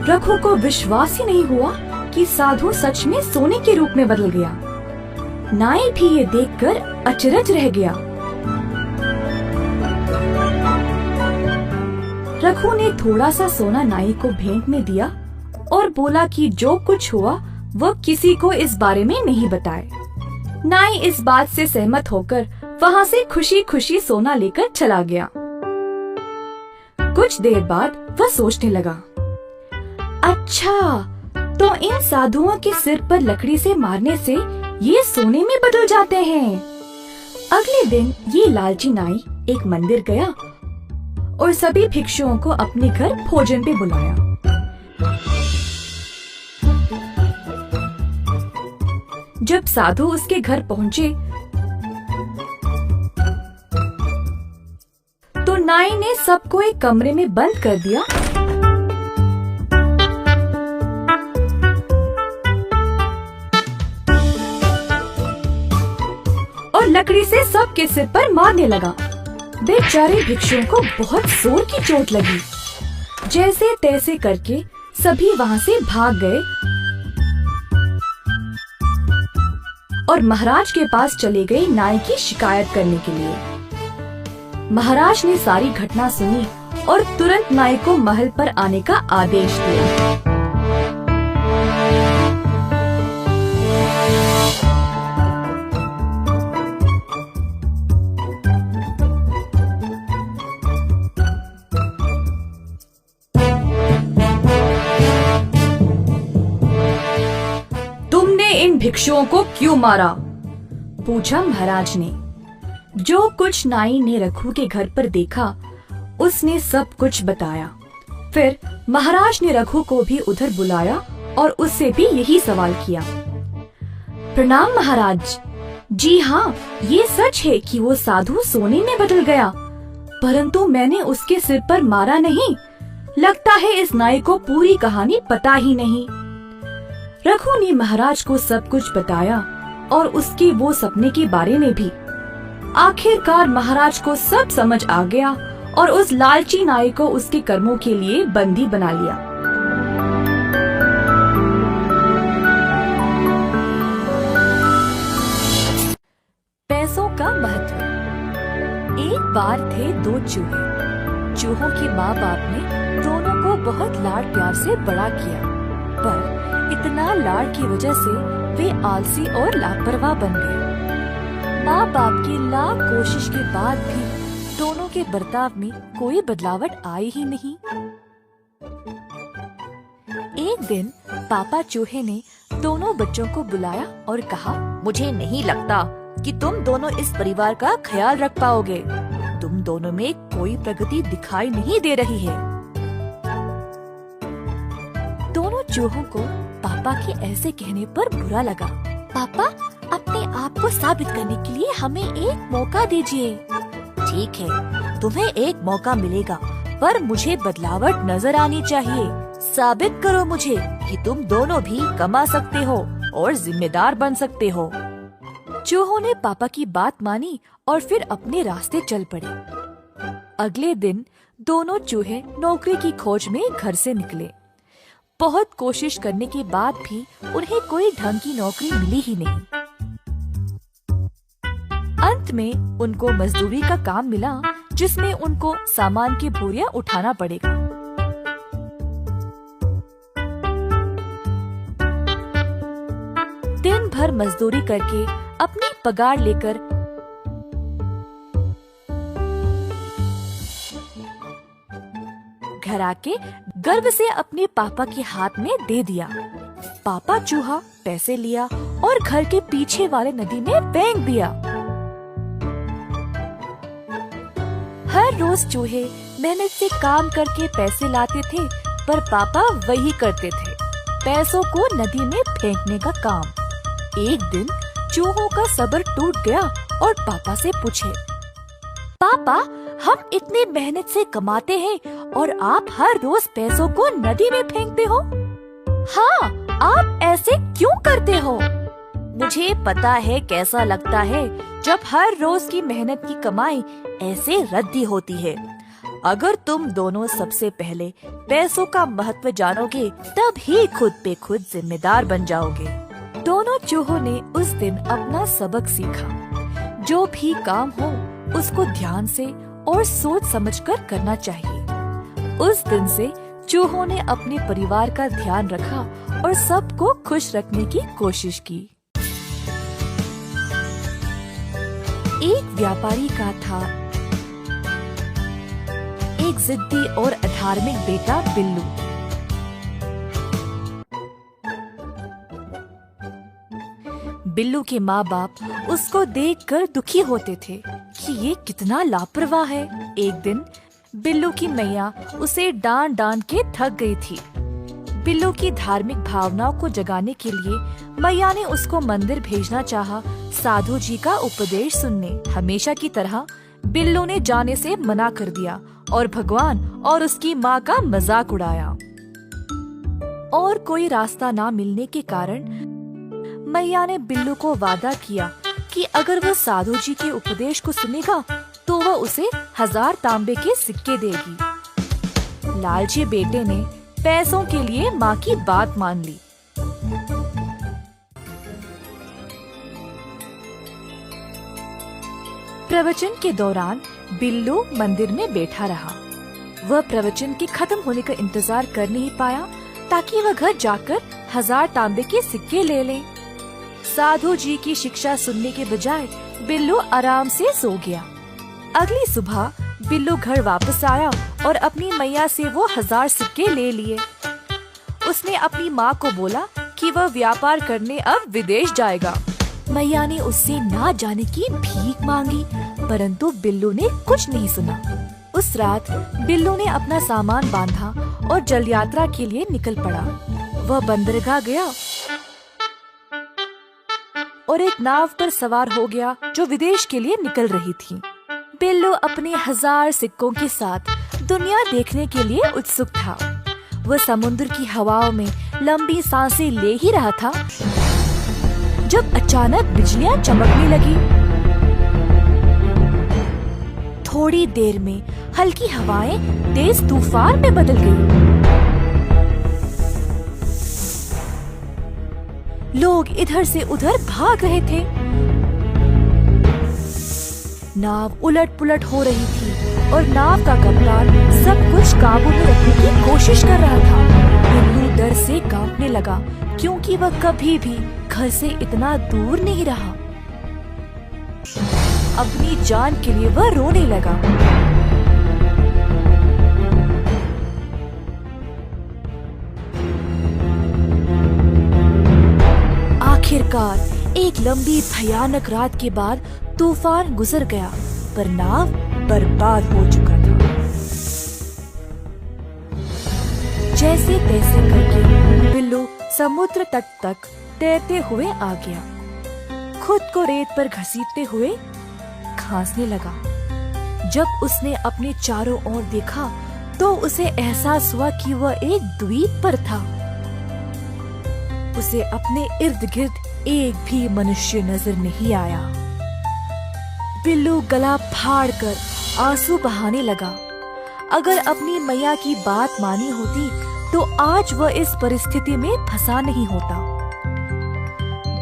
रघु को विश्वास ही नहीं हुआ कि साधु सच में सोने के रूप में बदल गया। नाई भी ये देखकर अचरज रह गया। रघु ने थोड़ा सा सोना नाई को भेंट में दिया और बोला कि जो कुछ हुआ वह किसी को इस बारे में नहीं बताए। नाई इस बात से सहमत होकर वहाँ से खुशी खुशी सोना लेकर चला गया। कुछ देर बाद वह सोचने लगा, अच्छा, तो इन साधुओं के सिर पर लकड़ी से मारने से ये सोने में बदल जाते हैं। अगले दिन ये लालची नाई एक मंदिर गया और सभी भिक्षुओं को अपने घर भोजन पे बुलाया। जब साधु उसके घर पहुँचे तो नाई ने सबको एक कमरे में बंद कर दिया और लकड़ी से सबके सिर पर मारने लगा। बेचारे भिक्षुओं को बहुत जोर की चोट लगी। जैसे तैसे करके सभी वहाँ से भाग गए और महाराज के पास चले गए नाई की शिकायत करने के लिए। महाराज ने सारी घटना सुनी और तुरंत नाई को महल पर आने का आदेश दिया। तुमने इन भिक्षुओं को क्यों मारा? पूछा महाराज ने। जो कुछ नाई ने रघु के घर पर देखा उसने सब कुछ बताया। फिर महाराज ने रघु को भी उधर बुलाया और उससे भी यही सवाल किया। प्रणाम महाराज। जी हाँ, ये सच है कि वो साधु सोने में बदल गया, परंतु मैंने उसके सिर पर मारा नहीं। लगता है इस नाई को पूरी कहानी पता ही नहीं। रघु ने महाराज को सब कुछ बताया और उसके वो सपने के बारे में भी। आखिरकार महाराज को सब समझ आ गया और उस लालची नाई को उसके कर्मों के लिए बंदी बना लिया। पैसों का महत्व। एक बार थे दो चूहे। चूहों के माँ बाप ने दोनों को बहुत लाड प्यार से बड़ा किया, पर इतना लाड की वजह से वे आलसी और लापरवाह बन गए। माँ बाप की लाख कोशिश के बाद भी दोनों के बर्ताव में कोई बदलावट आई ही नहीं। एक दिन पापा चूहे ने दोनों बच्चों को बुलाया और कहा, मुझे नहीं लगता कि तुम दोनों इस परिवार का ख्याल रख पाओगे। तुम दोनों में कोई प्रगति दिखाई नहीं दे रही है। दोनों चूहों को पापा के ऐसे कहने पर बुरा लगा। पापा, अपने आप को साबित करने के लिए हमें एक मौका दीजिए। ठीक है, तुम्हें एक मौका मिलेगा, पर मुझे बदलावट नजर आनी चाहिए। साबित करो मुझे कि तुम दोनों भी कमा सकते हो और जिम्मेदार बन सकते हो। चूहों ने पापा की बात मानी और फिर अपने रास्ते चल पड़े। अगले दिन दोनों चूहे नौकरी की खोज में घर से निकले। बहुत कोशिश करने के बाद भी उन्हें कोई ढंग की नौकरी मिली ही नहीं। अंत में उनको मजदूरी का काम मिला, जिसमें उनको सामान की बोरियां उठाना पड़ेगा। दिन भर मजदूरी करके अपनी पगार लेकर घर आके गर्व से अपने पापा के हाथ में दे दिया। पापा चूहा पैसे लिया और घर के पीछे वाले नदी में फेंक दिया। हर रोज चूहे मेहनत से काम करके पैसे लाते थे, पर पापा वही करते थे, पैसों को नदी में फेंकने का काम। एक दिन चूहों का सब्र टूट गया और पापा से पूछे, पापा, हम इतने मेहनत से कमाते हैं और आप हर रोज पैसों को नदी में फेंकते हो। हाँ, आप ऐसे क्यों करते हो? मुझे पता है कैसा लगता है जब हर रोज की मेहनत की कमाई ऐसे रद्दी होती है। अगर तुम दोनों सबसे पहले पैसों का महत्व जानोगे, तब ही खुद पे खुद जिम्मेदार बन जाओगे। दोनों चूहों ने उस दिन अपना सबक सीखा। जो भी काम हो उसको ध्यान से और सोच समझकर करना चाहिए। उस दिन से चूहों ने अपने परिवार का ध्यान रखा और सबको खुश रखने की कोशिश की। एक व्यापारी का था एक जिद्दी और अधार्मिक बेटा बिल्लू। बिल्लू के माँ बाप उसको देखकर दुखी होते थे कि ये कितना लापरवाह है। एक दिन बिल्लू की मैया उसे डांट डांट के थक गई थी। बिल्लू की धार्मिक भावनाओं को जगाने के लिए मैया ने उसको मंदिर भेजना चाहा, साधु जी का उपदेश सुनने। हमेशा की तरह बिल्लू ने जाने से मना कर दिया और भगवान और उसकी माँ का मजाक उड़ाया। और कोई रास्ता ना मिलने के कारण मैया ने बिल्लू को वादा किया कि अगर वो साधु जी के उपदेश को सुनेगा तो वह उसे 1000 तांबे के सिक्के देगी। लालची बेटे ने पैसों के लिए माँ की बात मान ली। प्रवचन के दौरान बिल्लू मंदिर में बैठा रहा। वह प्रवचन के खत्म होने का इंतजार कर नहीं पाया ताकि वह घर जाकर 1000 तांबे के सिक्के ले ले। साधु जी की शिक्षा सुनने के बजाय बिल्लू आराम से सो गया। अगली सुबह बिल्लू घर वापस आया और अपनी मैया से वो 1000 सिक्के ले लिए। उसने अपनी माँ को बोला कि वह व्यापार करने अब विदेश जाएगा। मैया ने उससे ना जाने की भीख मांगी, परंतु बिल्लू ने कुछ नहीं सुना। उस रात बिल्लू ने अपना सामान बांधा और जल यात्रा के लिए निकल पड़ा। वह बंदरगाह गया और एक नाव पर सवार हो गया जो विदेश के लिए निकल रही थी। बिल्लू अपने 1000 सिक्कों के साथ दुनिया देखने के लिए उत्सुक था। वह समुद्र की हवाओं में लंबी सांसें ले ही रहा था जब अचानक बिजलियां चमकने लगी। थोड़ी देर में हल्की हवाएं तेज तूफान में बदल गई। लोग इधर से उधर भाग रहे थे। नाव उलट पुलट हो रही थी और नाव का कप्तान सब कुछ काबू में रखने की कोशिश कर रहा था। बिल्लू डर से कांपने लगा क्योंकि वह कभी भी घर से इतना दूर नहीं रहा। अपनी जान के लिए वह रोने लगा। आखिरकार एक लंबी भयानक रात के बाद तूफान गुजर गया, पर नाव बर्बाद हो चुका था। जैसे तैसे करके बिल्लू समुद्र तट तक तैरते हुए आ गया। खुद को रेत पर घसीटते हुए खांसने लगा। जब उसने अपने चारों ओर देखा तो उसे एहसास हुआ कि वह एक द्वीप पर था। उसे अपने इर्द गिर्द एक भी मनुष्य नजर नहीं आया। बिल्लू गला फाड़ कर आंसू बहाने लगा। अगर अपनी मैया की बात मानी होती तो आज वह इस परिस्थिति में फंसा नहीं होता।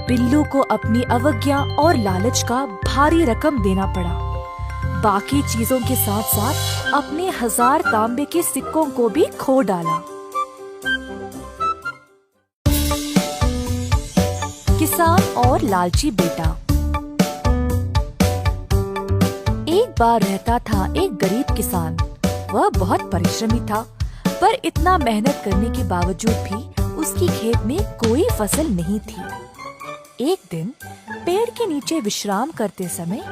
बिल्लू को अपनी अवज्ञा और लालच का भारी रकम देना पड़ा। बाकी चीजों के साथ साथ अपने 1000 तांबे के सिक्कों को भी खो डाला। किसान और लालची बेटा। एक बार रहता था एक गरीब किसान। वह बहुत परिश्रमी था, पर इतना मेहनत करने के बावजूद भी उसकी खेत में कोई फसल नहीं थी। एक दिन पेड़ के नीचे विश्राम करते समय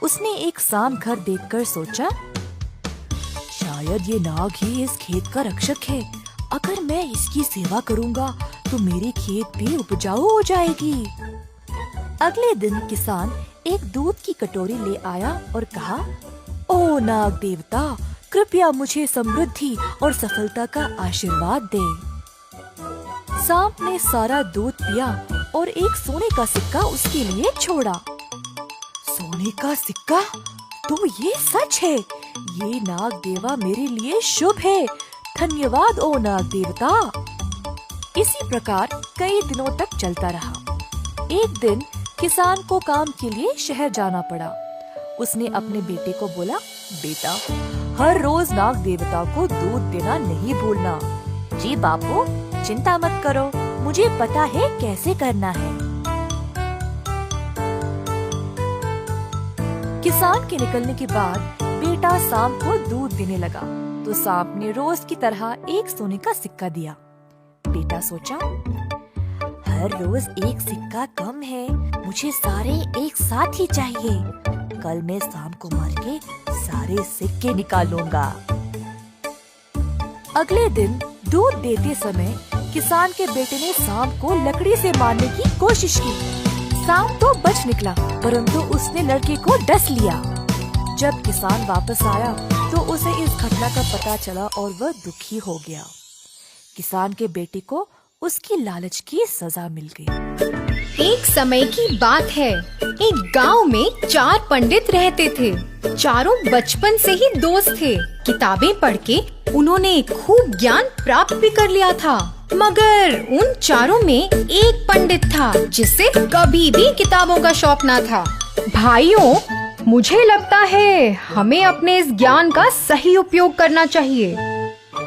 उसने एक सांप घर देखकर सोचा, शायद ये नाग ही इस खेत का रक्षक है। अगर मैं इसकी सेवा करूंगा तो मेरी खेत भी उपजाऊ हो जाएगी। अगले दिन किसान एक दूध की कटोरी ले आया और कहा, ओ नाग देवता, कृपया मुझे समृद्धि और सफलता का आशीर्वाद दे। सांप ने सारा दूध पिया और एक सोने का सिक्का उसके लिए छोड़ा। सोने का सिक्का? तो ये सच है। ये नाग देवा मेरे लिए शुभ है। धन्यवाद ओ नाग देवता। इसी प्रकार कई दिनों तक चलता रहा। एक दिन किसान को काम के लिए शहर जाना पड़ा। उसने अपने बेटे को बोला, बेटा, हर रोज नाग देवता को दूध देना नहीं भूलना। जी बापू, चिंता मत करो, मुझे पता है कैसे करना है। किसान के निकलने के बाद बेटा सांप को दूध देने लगा तो सांप ने रोज की तरह एक सोने का सिक्का दिया। बेटा सोचा, हर रोज एक सिक्का कम है, मुझे सारे एक साथ ही चाहिए। कल मैं सांप को मार के सारे सिक्के निकालूंगा। अगले दिन दूध देते समय किसान के बेटे ने सांप को लकड़ी से मारने की कोशिश की। सांप तो बच निकला, परंतु उसने लड़के को डस लिया। जब किसान वापस आया तो उसे इस घटना का पता चला और वह दुखी हो गया। किसान के बेटे को उसकी लालच की सजा मिल गई। एक समय की बात है, एक गांव में 4 पंडित रहते थे। चारों बचपन से ही दोस्त थे। किताबें पढ़ के उन्होंने खूब ज्ञान प्राप्त भी कर लिया था। मगर उन चारों में एक पंडित था जिसे कभी भी किताबों का शौक ना था। भाइयों, मुझे लगता है हमें अपने इस ज्ञान का सही उपयोग करना चाहिए।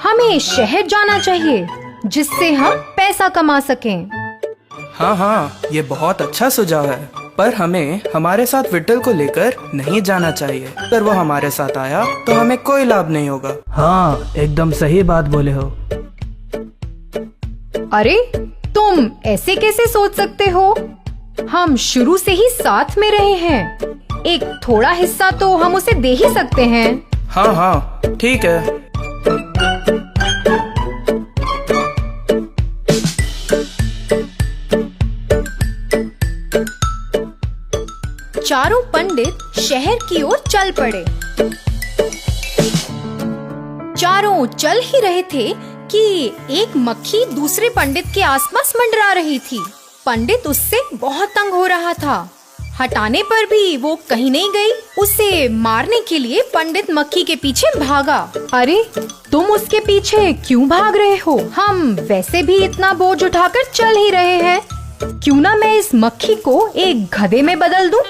हमें शहर जाना चाहिए जिससे हम पैसा कमा सकें। हाँ, ये बहुत अच्छा सुझाव है, पर हमें हमारे साथ विट्ठल को लेकर नहीं जाना चाहिए। अगर वो हमारे साथ आया तो हमें कोई लाभ नहीं होगा। हाँ, एकदम सही बात बोले हो। अरे, तुम ऐसे कैसे सोच सकते हो? हम शुरू से ही साथ में रहे हैं। एक थोड़ा हिस्सा तो हम उसे दे ही सकते हैं। हाँ, ठीक है। चारों पंडित शहर की ओर चल पड़े। चारों चल ही रहे थे कि एक मक्खी दूसरे पंडित के आसपास मंडरा रही थी। पंडित उससे बहुत तंग हो रहा था। हटाने पर भी वो कहीं नहीं गई। उसे मारने के लिए पंडित मक्खी के पीछे भागा। अरे, तुम उसके पीछे क्यों भाग रहे हो? हम वैसे भी इतना बोझ उठाकर चल ही रहे हैं। क्यों ना मैं इस मक्खी को एक गधे में बदल दूं?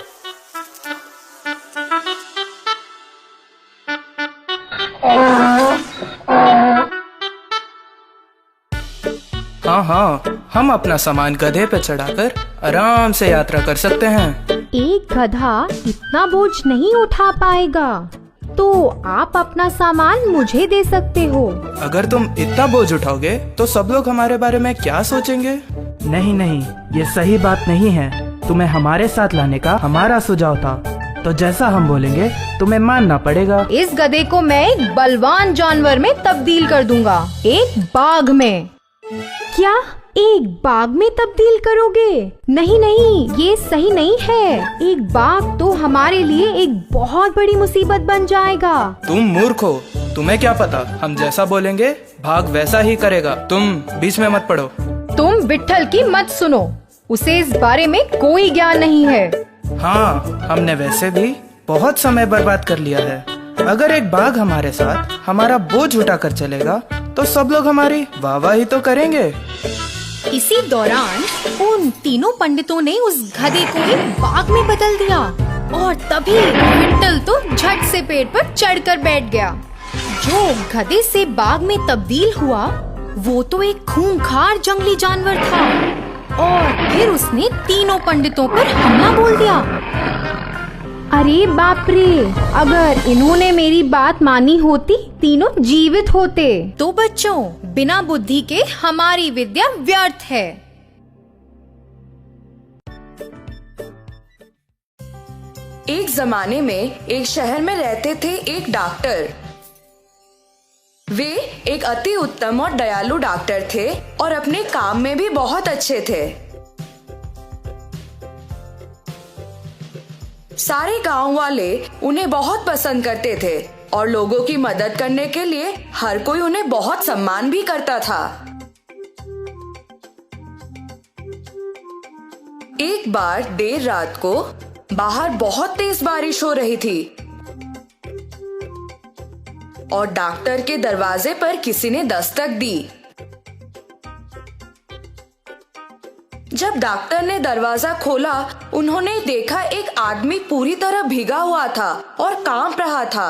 हाँ हाँ, हम अपना सामान गधे पे चढ़ाकर आराम से यात्रा कर सकते हैं। एक गधा इतना बोझ नहीं उठा पाएगा, तो आप अपना सामान मुझे दे सकते हो। अगर तुम इतना बोझ उठाओगे तो सब लोग हमारे बारे में क्या सोचेंगे? नहीं नहीं, ये सही बात नहीं है। तुम्हें हमारे साथ लाने का हमारा सुझाव था, तो जैसा हम बोलेंगे तुम्हें मानना पड़ेगा। इस गधे को मैं एक बलवान जानवर में तब्दील कर दूंगा, एक बाघ में। क्या एक बाघ में तब्दील करोगे? नहीं नहीं, ये सही नहीं है। एक बाघ तो हमारे लिए एक बहुत बड़ी मुसीबत बन जाएगा। तुम मूर्ख हो, तुम्हें क्या पता? हम जैसा बोलेंगे भाग वैसा ही करेगा। तुम बीच में मत पड़ो। तुम विट्ठल की मत सुनो, उसे इस बारे में कोई ज्ञान नहीं है। हाँ, हमने वैसे भी बहुत समय बर्बाद कर लिया है। अगर एक बाघ हमारे साथ हमारा बोझ उठाकर चलेगा तो सब लोग हमारी वाहवाही तो करेंगे। इसी दौरान उन तीनों पंडितों ने उस गधे को एक बाघ में बदल दिया और तभी विट्ठल तो झट से पेड़ पर चढ़कर बैठ गया। जो गधे से बाघ में तब्दील हुआ वो तो एक खूंखार जंगली जानवर था और फिर उसने तीनों पंडितों पर हमला बोल दिया। अरे बाप रे, अगर इन्होंने मेरी बात मानी होती तीनों जीवित होते। तो बच्चों, बिना बुद्धि के हमारी विद्या व्यर्थ है। एक जमाने में एक शहर में रहते थे एक डॉक्टर। वे एक अति उत्तम और दयालु डॉक्टर थे और अपने काम में भी बहुत अच्छे थे। सारे गांव वाले उन्हें बहुत पसंद करते थे और लोगों की मदद करने के लिए हर कोई उन्हें बहुत सम्मान भी करता था। एक बार देर रात को बाहर बहुत तेज बारिश हो रही थी और डॉक्टर के दरवाजे पर किसी ने दस्तक दी। जब डॉक्टर ने दरवाजा खोला, उन्होंने देखा एक आदमी पूरी तरह भीगा हुआ था और कांप रहा था।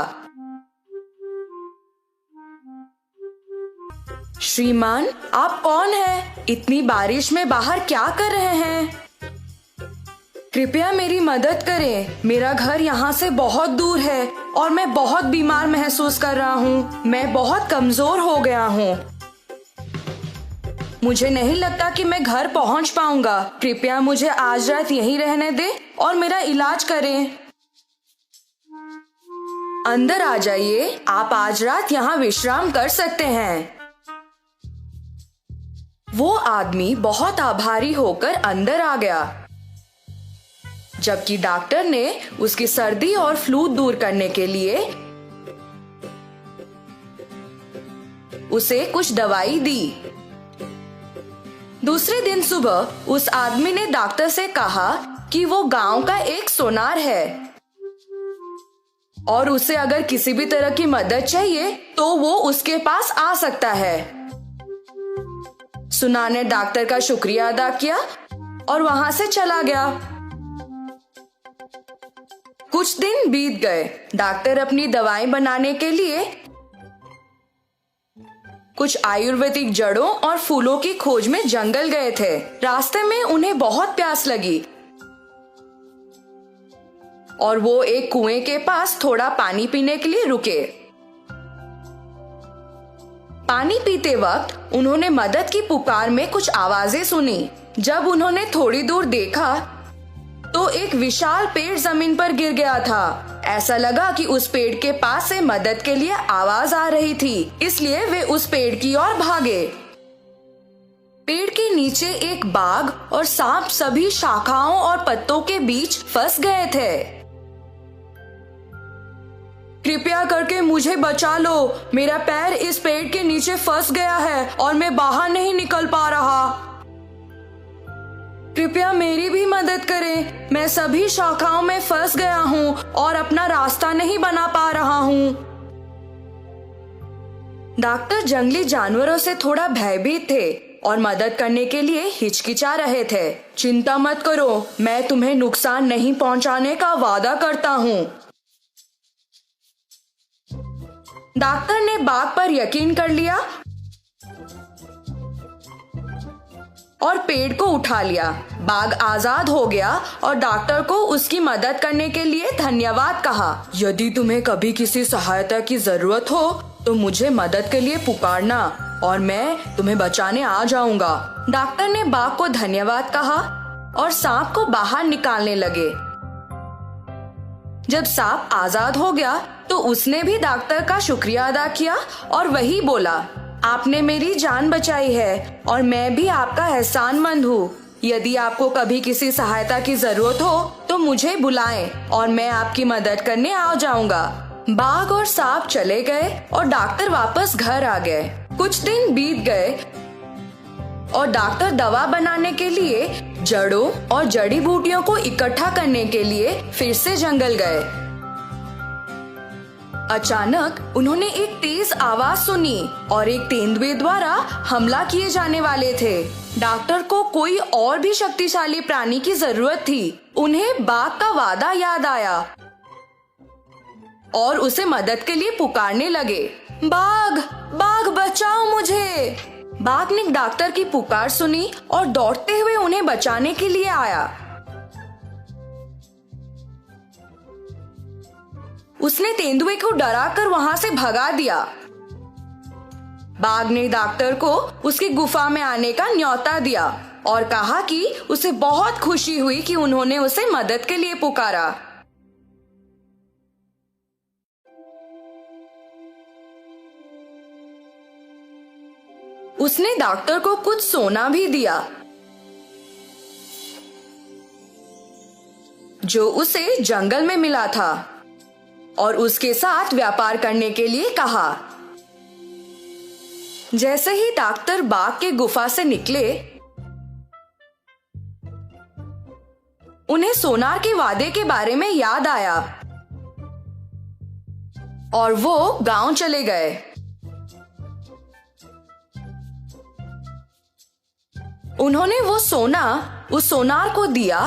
श्रीमान, आप कौन हैं? इतनी बारिश में बाहर क्या कर रहे हैं? कृपया मेरी मदद करें। मेरा घर यहाँ से बहुत दूर है और मैं बहुत बीमार महसूस कर रहा हूँ। मैं बहुत कमजोर हो गया हूँ। मुझे नहीं लगता कि मैं घर पहुँच पाऊंगा। कृपया मुझे आज रात यहीं रहने दें और मेरा इलाज करें। अंदर आ जाइए, आप आज रात यहाँ विश्राम कर सकते हैं। वो आदमी बहुत आभारी होकर अंदर आ गया, जबकि डॉक्टर ने उसकी सर्दी और फ्लू दूर करने के लिए उसे कुछ दवाई दी। दूसरे दिन सुबह उस आदमी ने डॉक्टर से कहा कि वो गांव का एक सोनार है और उसे अगर किसी भी तरह की मदद चाहिए तो वो उसके पास आ सकता है। सुनार ने डॉक्टर का शुक्रिया अदा किया और वहां से चला गया। कुछ दिन बीत गए। डॉक्टर अपनी दवाई बनाने के लिए कुछ आयुर्वेदिक जड़ों और फूलों की खोज में जंगल गए थे। रास्ते में उन्हें बहुत प्यास लगी और वो एक कुएं के पास थोड़ा पानी पीने के लिए रुके। पानी पीते वक्त उन्होंने मदद की पुकार में कुछ आवाजें सुनी। जब उन्होंने थोड़ी दूर देखा तो एक विशाल पेड़ जमीन पर गिर गया था। ऐसा लगा कि उस पेड़ के पास से मदद के लिए आवाज आ रही थी, इसलिए वे उस पेड़ की ओर भागे। पेड़ के नीचे एक बाघ और सांप सभी शाखाओं और पत्तों के बीच फंस गए थे। कृपया करके मुझे बचा लो, मेरा पैर इस पेड़ के नीचे फंस गया है और मैं बाहर नहीं निकल पा रहा। कृपया मेरी भी मदद करें, मैं सभी शाखाओं में फंस गया हूँ और अपना रास्ता नहीं बना पा रहा हूँ। डॉक्टर जंगली जानवरों से थोड़ा भयभीत थे और मदद करने के लिए हिचकिचा रहे थे। चिंता मत करो, मैं तुम्हें नुकसान नहीं पहुंचाने का वादा करता हूँ। डॉक्टर ने बाघ पर यकीन कर लिया और पेड़ को उठा लिया। बाघ आजाद हो गया और डॉक्टर को उसकी मदद करने के लिए धन्यवाद कहा। यदि तुम्हें कभी किसी सहायता की जरूरत हो तो मुझे मदद के लिए पुकारना और मैं तुम्हें बचाने आ जाऊंगा। डॉक्टर ने बाघ को धन्यवाद कहा और सांप को बाहर निकालने लगे। जब सांप आजाद हो गया तो उसने भी डॉक्टर का शुक्रिया अदा किया और वही बोला, आपने मेरी जान बचाई है और मैं भी आपका एहसानमंद हूँ। यदि आपको कभी किसी सहायता की जरूरत हो तो मुझे बुलाएं और मैं आपकी मदद करने आ जाऊंगा। बाघ और सांप चले गए और डॉक्टर वापस घर आ गए। कुछ दिन बीत गए और डॉक्टर दवा बनाने के लिए जड़ों और जड़ी बूटियों को इकट्ठा करने के लिए फिर से जंगल गए। अचानक उन्होंने एक तेज आवाज सुनी और एक तेंदुए द्वारा हमला किए जाने वाले थे। डॉक्टर को कोई और भी शक्तिशाली प्राणी की जरूरत थी। उन्हें बाघ का वादा याद आया और उसे मदद के लिए पुकारने लगे, बाघ, बाघ बचाओ मुझे। बाघ ने डॉक्टर की पुकार सुनी और दौड़ते हुए उन्हें बचाने के लिए आया। उसने तेंदुए को डराकर वहां से भगा दिया। बाघ ने डॉक्टर को उसकी गुफा में आने का न्योता दिया और कहा कि उसे बहुत खुशी हुई कि उन्होंने उसे मदद के लिए पुकारा। उसने डॉक्टर को कुछ सोना भी दिया जो उसे जंगल में मिला था और उसके साथ व्यापार करने के लिए कहा। जैसे ही डॉक्टर बाघ के गुफा से निकले, उन्हें सोनार के वादे के बारे में याद आया और वो गांव चले गए। उन्होंने वो सोना उस सोनार को दिया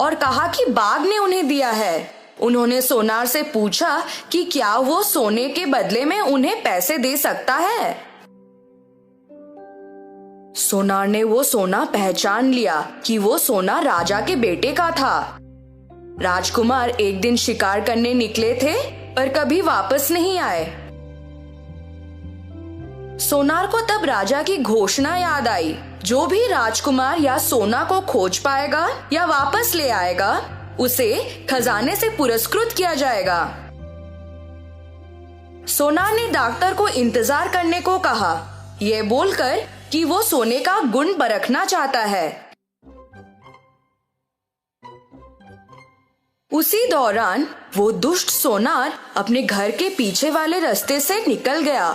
और कहा कि बाघ ने उन्हें दिया है। उन्होंने सोनार से पूछा कि क्या वो सोने के बदले में उन्हें पैसे दे सकता है। सोनार ने वो सोना पहचान लिया कि वो सोना राजा के बेटे का था। राजकुमार एक दिन शिकार करने निकले थे पर कभी वापस नहीं आए। सोनार को तब राजा की घोषणा याद आई, जो भी राजकुमार या सोना को खोज पाएगा या वापस ले आएगा उसे खजाने से पुरस्कृत किया जाएगा। सोनार ने डॉक्टर को इंतजार करने को कहा, ये बोलकर कि वो सोने का गुण परखना चाहता है। उसी दौरान वो दुष्ट सोनार अपने घर के पीछे वाले रास्ते से निकल गया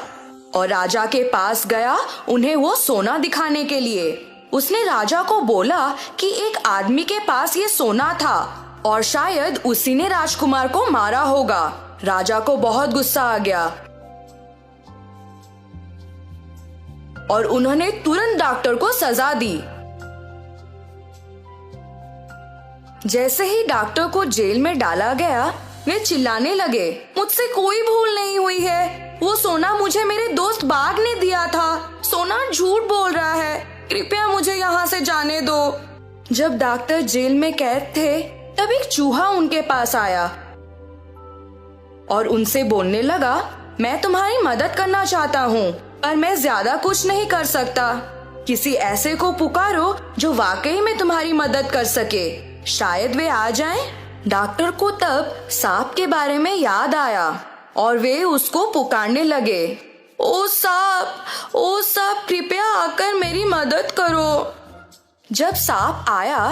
और राजा के पास गया उन्हें वो सोना दिखाने के लिए। उसने राजा को बोला कि एक आदमी के पास ये सोना था और शायद उसी ने राजकुमार को मारा होगा। राजा को बहुत गुस्सा आ गया और उन्होंने तुरंत डॉक्टर को सजा दी। जैसे ही डॉक्टर को जेल में डाला गया, वे चिल्लाने लगे, मुझसे कोई भूल नहीं हुई है। वो सोना मुझे मेरे दोस्त बाघ ने दिया था। सोना झूठ बोल रहा है। कृपया मुझे यहाँ से जाने दो। जब डॉक्टर जेल में कैद थे, तब एक चूहा उनके पास आया और उनसे बोलने लगा, मैं तुम्हारी मदद करना चाहता हूँ पर मैं ज्यादा कुछ नहीं कर सकता। किसी ऐसे को पुकारो जो वाकई में तुम्हारी मदद कर सके। शायद वे आ जाएं। डॉक्टर को तब सांप के बारे में याद आया और वे उसको पुकारने लगे, ओ सांप कृपया आकर मेरी मदद करो। जब सांप आया,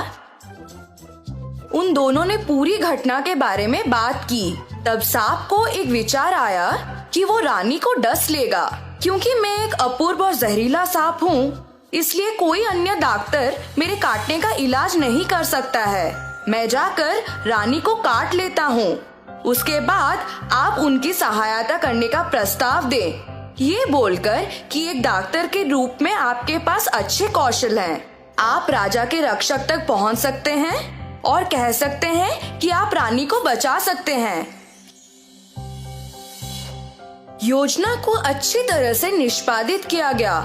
उन दोनों ने पूरी घटना के बारे में बात की। तब सांप को एक विचार आया कि वो रानी को डस लेगा। क्योंकि मैं एक अपूर्व और जहरीला सांप हूँ, इसलिए कोई अन्य डॉक्टर मेरे काटने का इलाज नहीं कर सकता है। मैं जाकर रानी को काट लेता हूँ। उसके बाद आप उनकी सहायता करने का प्रस्ताव दें। ये बोलकर कि एक डॉक्टर के रूप में आपके पास अच्छे कौशल हैं। आप राजा के रक्षक तक पहुँच सकते हैं और कह सकते हैं कि आप रानी को बचा सकते हैं। योजना को अच्छी तरह से निष्पादित किया गया।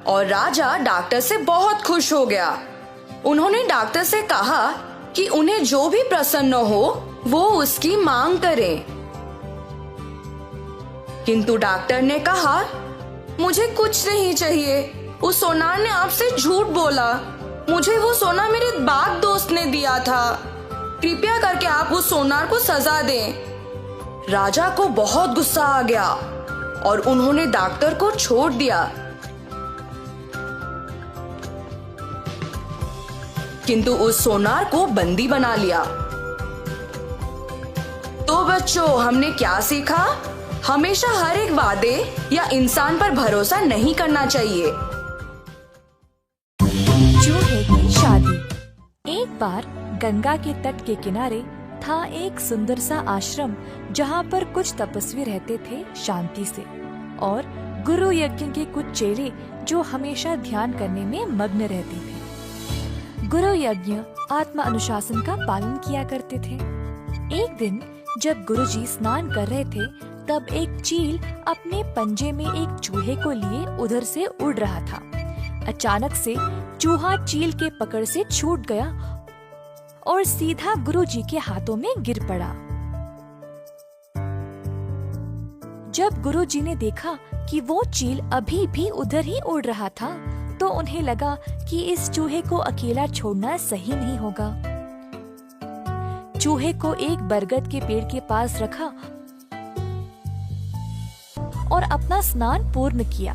और राजा डॉक्टर से बहुत खुश हो गया। उन्होंने डॉक्टर से कहा कि उन्हें जो भी प्रसन्न हो वो उसकी मांग करें। किंतु डॉक्टर ने कहा, मुझे कुछ नहीं चाहिए। उस सोनार ने आपसे झूठ बोला। मुझे वो सोना मेरे बाग दोस्त ने दिया था। कृपया करके आप उस सोनार को सजा दें। राजा को बहुत गुस्सा आ गया और उन्होंने डॉक्टर को छोड़ दिया। किंतु उस सोनार को बंदी बना लिया। तो बच्चों, हमने क्या सीखा? हमेशा हर एक वादे या इंसान पर भरोसा नहीं करना चाहिए। चूहे की शादी। एक बार गंगा के तट के किनारे था एक सुंदर सा आश्रम जहाँ पर कुछ तपस्वी रहते थे शांति से, और गुरु यज्ञ के कुछ चेले जो हमेशा ध्यान करने में मग्न रहते थे। गुरु यज्ञ आत्मा अनुशासन का पालन किया करते थे। एक दिन जब गुरुजी स्नान कर रहे थे, तब एक चील अपने पंजे में एक चूहे को लिए उधर से उड़ रहा था। अचानक से चूहा चील के पकड़ से छूट गया और सीधा गुरुजी के हाथों में गिर पड़ा। जब गुरुजी ने देखा कि वो चील अभी भी उधर ही उड़ रहा था, तो उन्हें लगा कि इस चूहे को अकेला छोड़ना सही नहीं होगा। चूहे को एक बरगद के पेड़ के पास रखा और अपना स्नान पूर्ण किया।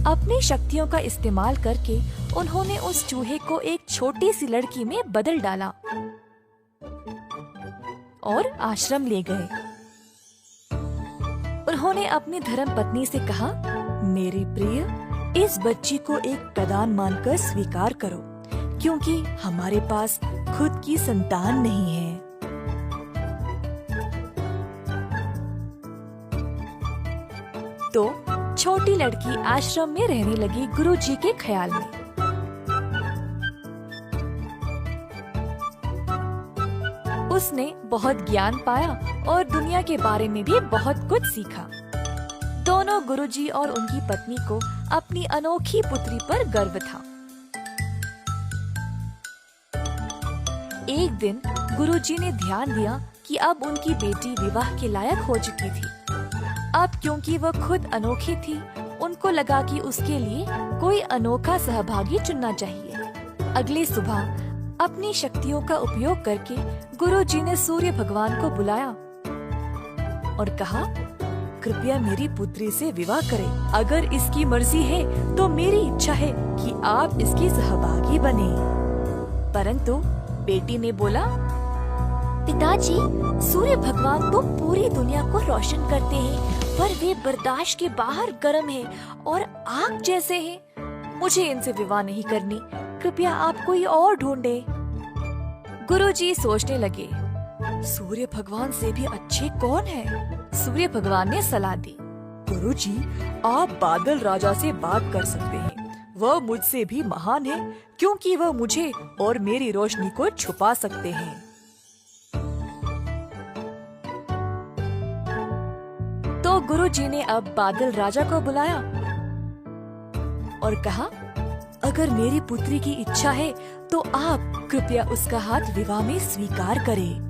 अपनी शक्तियों का इस्तेमाल करके उन्होंने उस चूहे को एक छोटी सी लड़की में बदल डाला और आश्रम ले गए। उन्होंने अपनी धर्मपत्नी से कहा, मेरी प्रिय, इस बच्ची को एक प्रदान मानकर स्वीकार करो, क्योंकि हमारे पास खुद की संतान नहीं है। तो छोटी लड़की आश्रम में रहने लगी गुरुजी के ख्याल में। उसने बहुत ज्ञान पाया और दुनिया के बारे में भी बहुत कुछ सीखा। दोनों गुरुजी और उनकी पत्नी को अपनी अनोखी पुत्री पर गर्व था। एक दिन गुरुजी ने ध्यान दिया कि अब उनकी बेटी विवाह के लायक हो चुकी थी। अब क्योंकि वह खुद अनोखी थी, उनको लगा कि उसके लिए कोई अनोखा सहभागी चुनना चाहिए। अगली सुबह अपनी शक्तियों का उपयोग करके गुरुजी ने सूर्य भगवान को बुलाया और कहा, कृपया मेरी पुत्री से विवाह करें। अगर इसकी मर्जी है तो मेरी इच्छा है कि आप इसकी सहभागी बने। परंतु बेटी ने बोला, पिताजी, सूर्य भगवान तो पूरी दुनिया को रोशन करते हैं, पर वे बर्दाश्त के बाहर गर्म हैं और आग जैसे हैं। मुझे इनसे विवाह नहीं करनी। कृपया आप कोई और ढूंढे। गुरुजी सोचने लगे, सूर्य भगवान से भी अच्छे कौन है? सूर्य भगवान ने सलाह दी, गुरुजी, आप बादल राजा से बात कर सकते हैं। वह मुझसे भी महान है, क्योंकि वह मुझे और मेरी रोशनी को छुपा सकते हैं। तो गुरुजी ने अब बादल राजा को बुलाया और कहा, अगर मेरी पुत्री की इच्छा है तो आप कृपया उसका हाथ विवाह में स्वीकार करें।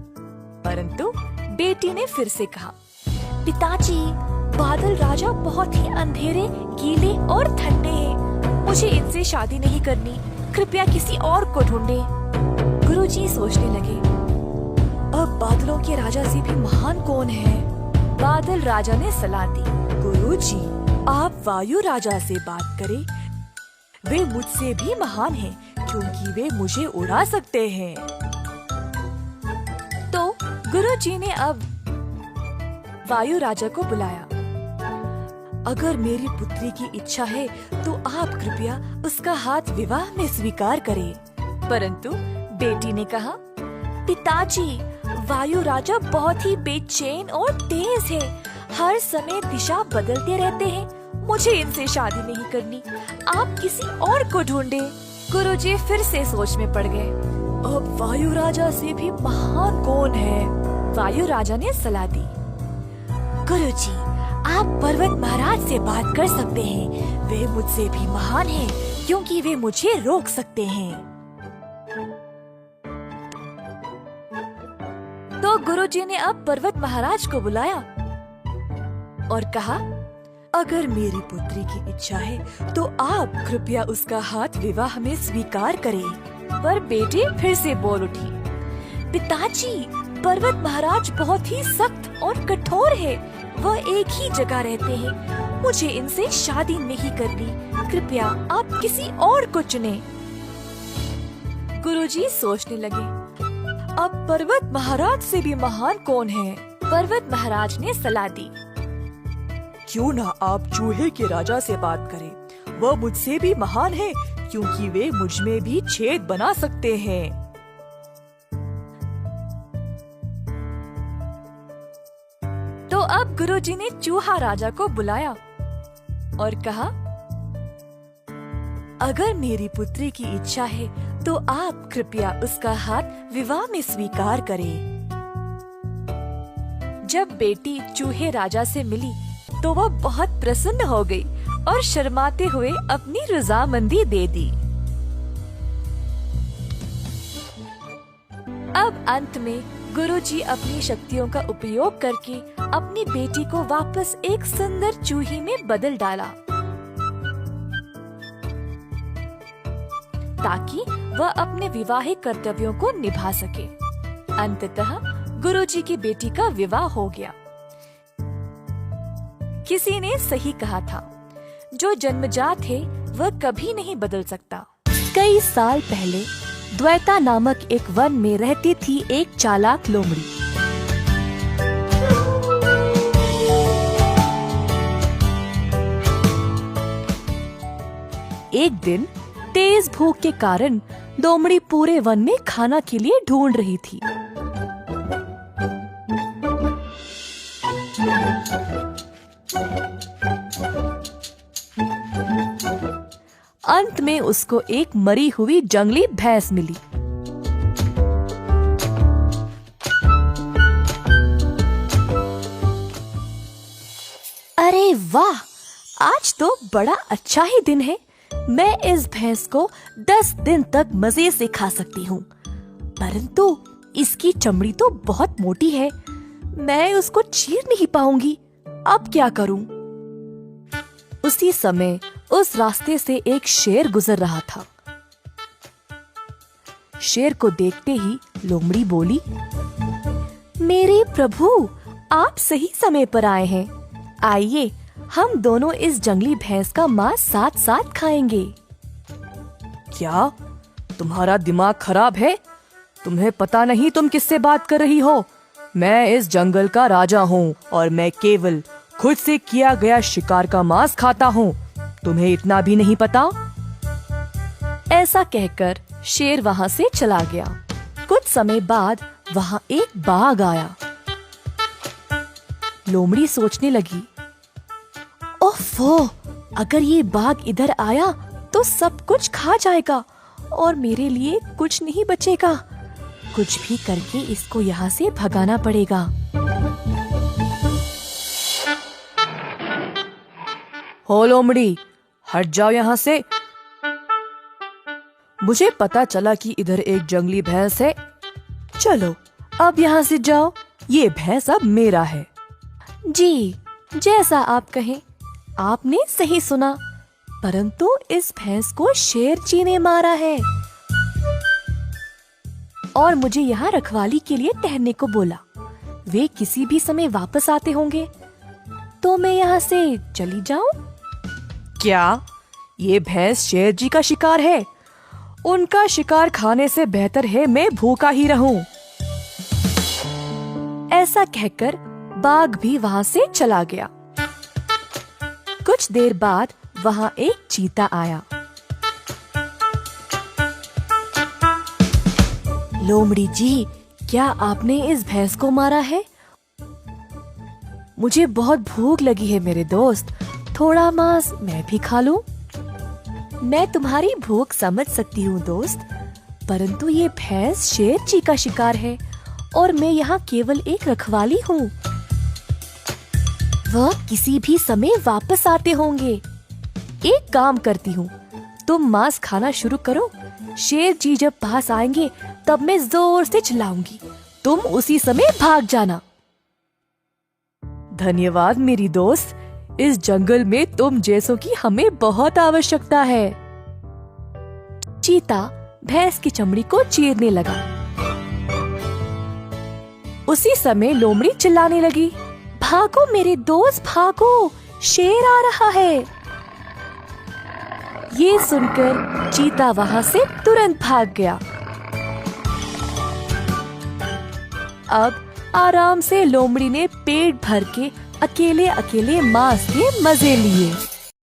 परंतु बेटी ने फिर से कहा, पिताजी, बादल राजा बहुत ही अंधेरे, गीले और ठंडे हैं। मुझे इनसे शादी नहीं करनी। कृपया किसी और को ढूंढे। गुरुजी सोचने लगे, अब बादलों के राजा से भी महान कौन है? बादल राजा ने सलाह दी, गुरुजी, आप वायु राजा से बात करें। वे मुझसे भी महान हैं, क्योंकि वे मुझे उड़ा सकते हैं। तो गुरुजी ने अब वायु राजा को बुलाया। अगर मेरी पुत्री की इच्छा है तो आप कृपया उसका हाथ विवाह में स्वीकार करें। परंतु बेटी ने कहा, पिताजी, वायु राजा बहुत ही बेचैन और तेज है। हर समय दिशा बदलते रहते हैं। मुझे इनसे शादी नहीं करनी। आप किसी और को ढूंढे। गुरुजी फिर से सोच में पड़ गए। अब वायु राजा से भी महान कौन है? वायु राजा ने सलाह दी, गुरुजी, आप पर्वत महाराज से बात कर सकते हैं। वे मुझसे भी महान हैं, क्योंकि वे मुझे रोक सकते हैं। तो गुरुजी ने अब पर्वत महाराज को बुलाया और कहा, अगर मेरी पुत्री की इच्छा है तो आप कृपया उसका हाथ विवाह में स्वीकार करें। पर बेटी फिर से बोल उठी, पिताजी, पर्वत महाराज बहुत ही सख्त और कठोर है। वह एक ही जगह रहते हैं। मुझे इनसे शादी नहीं करनी। कृपया आप किसी और को चुनें। गुरुजी सोचने लगे, अब पर्वत महाराज से भी महान कौन है? पर्वत महाराज ने सलाह दी, क्यों ना आप चूहे के राजा से बात करें। वह मुझसे भी महान है, क्योंकि वे मुझ में भी छेद बना सकते हैं। तो अब गुरुजी ने चूहा राजा को बुलाया और कहा, अगर मेरी पुत्री की इच्छा है तो आप कृपया उसका हाथ विवाह में स्वीकार करें। जब बेटी चूहे राजा से मिली तो वह बहुत प्रसन्न हो गई और शर्माते हुए अपनी रजामंदी दे दी। अब अंत में गुरुजी अपनी शक्तियों का उपयोग करके अपनी बेटी को वापस एक सुंदर चूही में बदल डाला, ताकि वह अपने विवाहिक कर्तव्यों को निभा सके। अंततः गुरुजी की बेटी का विवाह हो गया। किसी ने सही कहा था, जो जन्मजात है वह कभी नहीं बदल सकता। कई साल पहले द्वैता नामक एक वन में रहती थी एक चालाक लोमड़ी। एक दिन तेज भूख के कारण लोमड़ी पूरे वन में खाना के लिए ढूंढ रही थी। अंत में उसको एक मरी हुई जंगली भैंस मिली। अरे वाह, आज तो बड़ा अच्छा ही दिन है। मैं इस भैंस को 10 दिन तक मजे से खा सकती हूँ। परंतु इसकी चमड़ी तो बहुत मोटी है, मैं उसको चीर नहीं पाऊंगी। अब क्या करूं? उसी समय उस रास्ते से एक शेर गुजर रहा था। शेर को देखते ही लोमड़ी बोली, मेरे प्रभु, आप सही समय पर आए हैं। आइए, हम दोनों इस जंगली भैंस का मांस साथ साथ खाएंगे। क्या तुम्हारा दिमाग खराब है? तुम्हें पता नहीं तुम किससे बात कर रही हो? मैं इस जंगल का राजा हूँ और मैं केवल खुद से किया गया शिकार का मांस खाता हूँ। तुम्हें इतना भी नहीं पता? ऐसा कहकर शेर वहाँ से चला गया। कुछ समय बाद वहाँ एक बाघ आया। लोमड़ी सोचने लगी, ओफो, अगर ये बाघ इधर आया तो सब कुछ खा जाएगा और मेरे लिए कुछ नहीं बचेगा। कुछ भी करके इसको यहाँ से भगाना पड़ेगा। हो लोमड़ी, हट जाओ यहाँ से। मुझे पता चला कि इधर एक जंगली भैंस है। चलो अब यहाँ से जाओ, ये भैंस अब मेरा है। जी, जैसा आप कहें। आपने सही सुना, परंतु इस भैंस को शेर जी ने मारा है और मुझे यहाँ रखवाली के लिए ठहरने को बोला। वे किसी भी समय वापस आते होंगे, तो मैं यहाँ से चली जाऊं? क्या ये भैंस शेर जी का शिकार है? उनका शिकार खाने से बेहतर है मैं भूखा ही रहूं। ऐसा कहकर बाघ भी वहाँ से चला गया। कुछ देर बाद वहाँ एक चीता आया। लोमड़ी जी, क्या आपने इस भैंस को मारा है? मुझे बहुत भूख लगी है मेरे दोस्त, थोड़ा मांस मैं भी खा लूं। मैं तुम्हारी भूख समझ सकती हूँ दोस्त, परंतु ये भैंस शेर जी का शिकार है और मैं यहाँ केवल एक रखवाली हूँ। वह किसी भी समय वापस आते होंगे। एक काम करती हूँ, तुम मांस खाना शुरू करो। शेर जी जब पास आएंगे तब मैं जोर से चिल्लाऊंगी, तुम उसी समय भाग जाना। धन्यवाद मेरी दोस्त, इस जंगल में तुम जैसों की हमें बहुत आवश्यकता है। चीता भैंस की चमड़ी को चीरने लगा। उसी समय लोमड़ी चिल्लाने लगी, भागो मेरे दोस्त भागो, शेर आ रहा है। ये सुनकर चीता वहां से तुरंत भाग गया। अब आराम से लोमड़ी ने पेट भर के अकेले अकेले मांस के मजे लिए।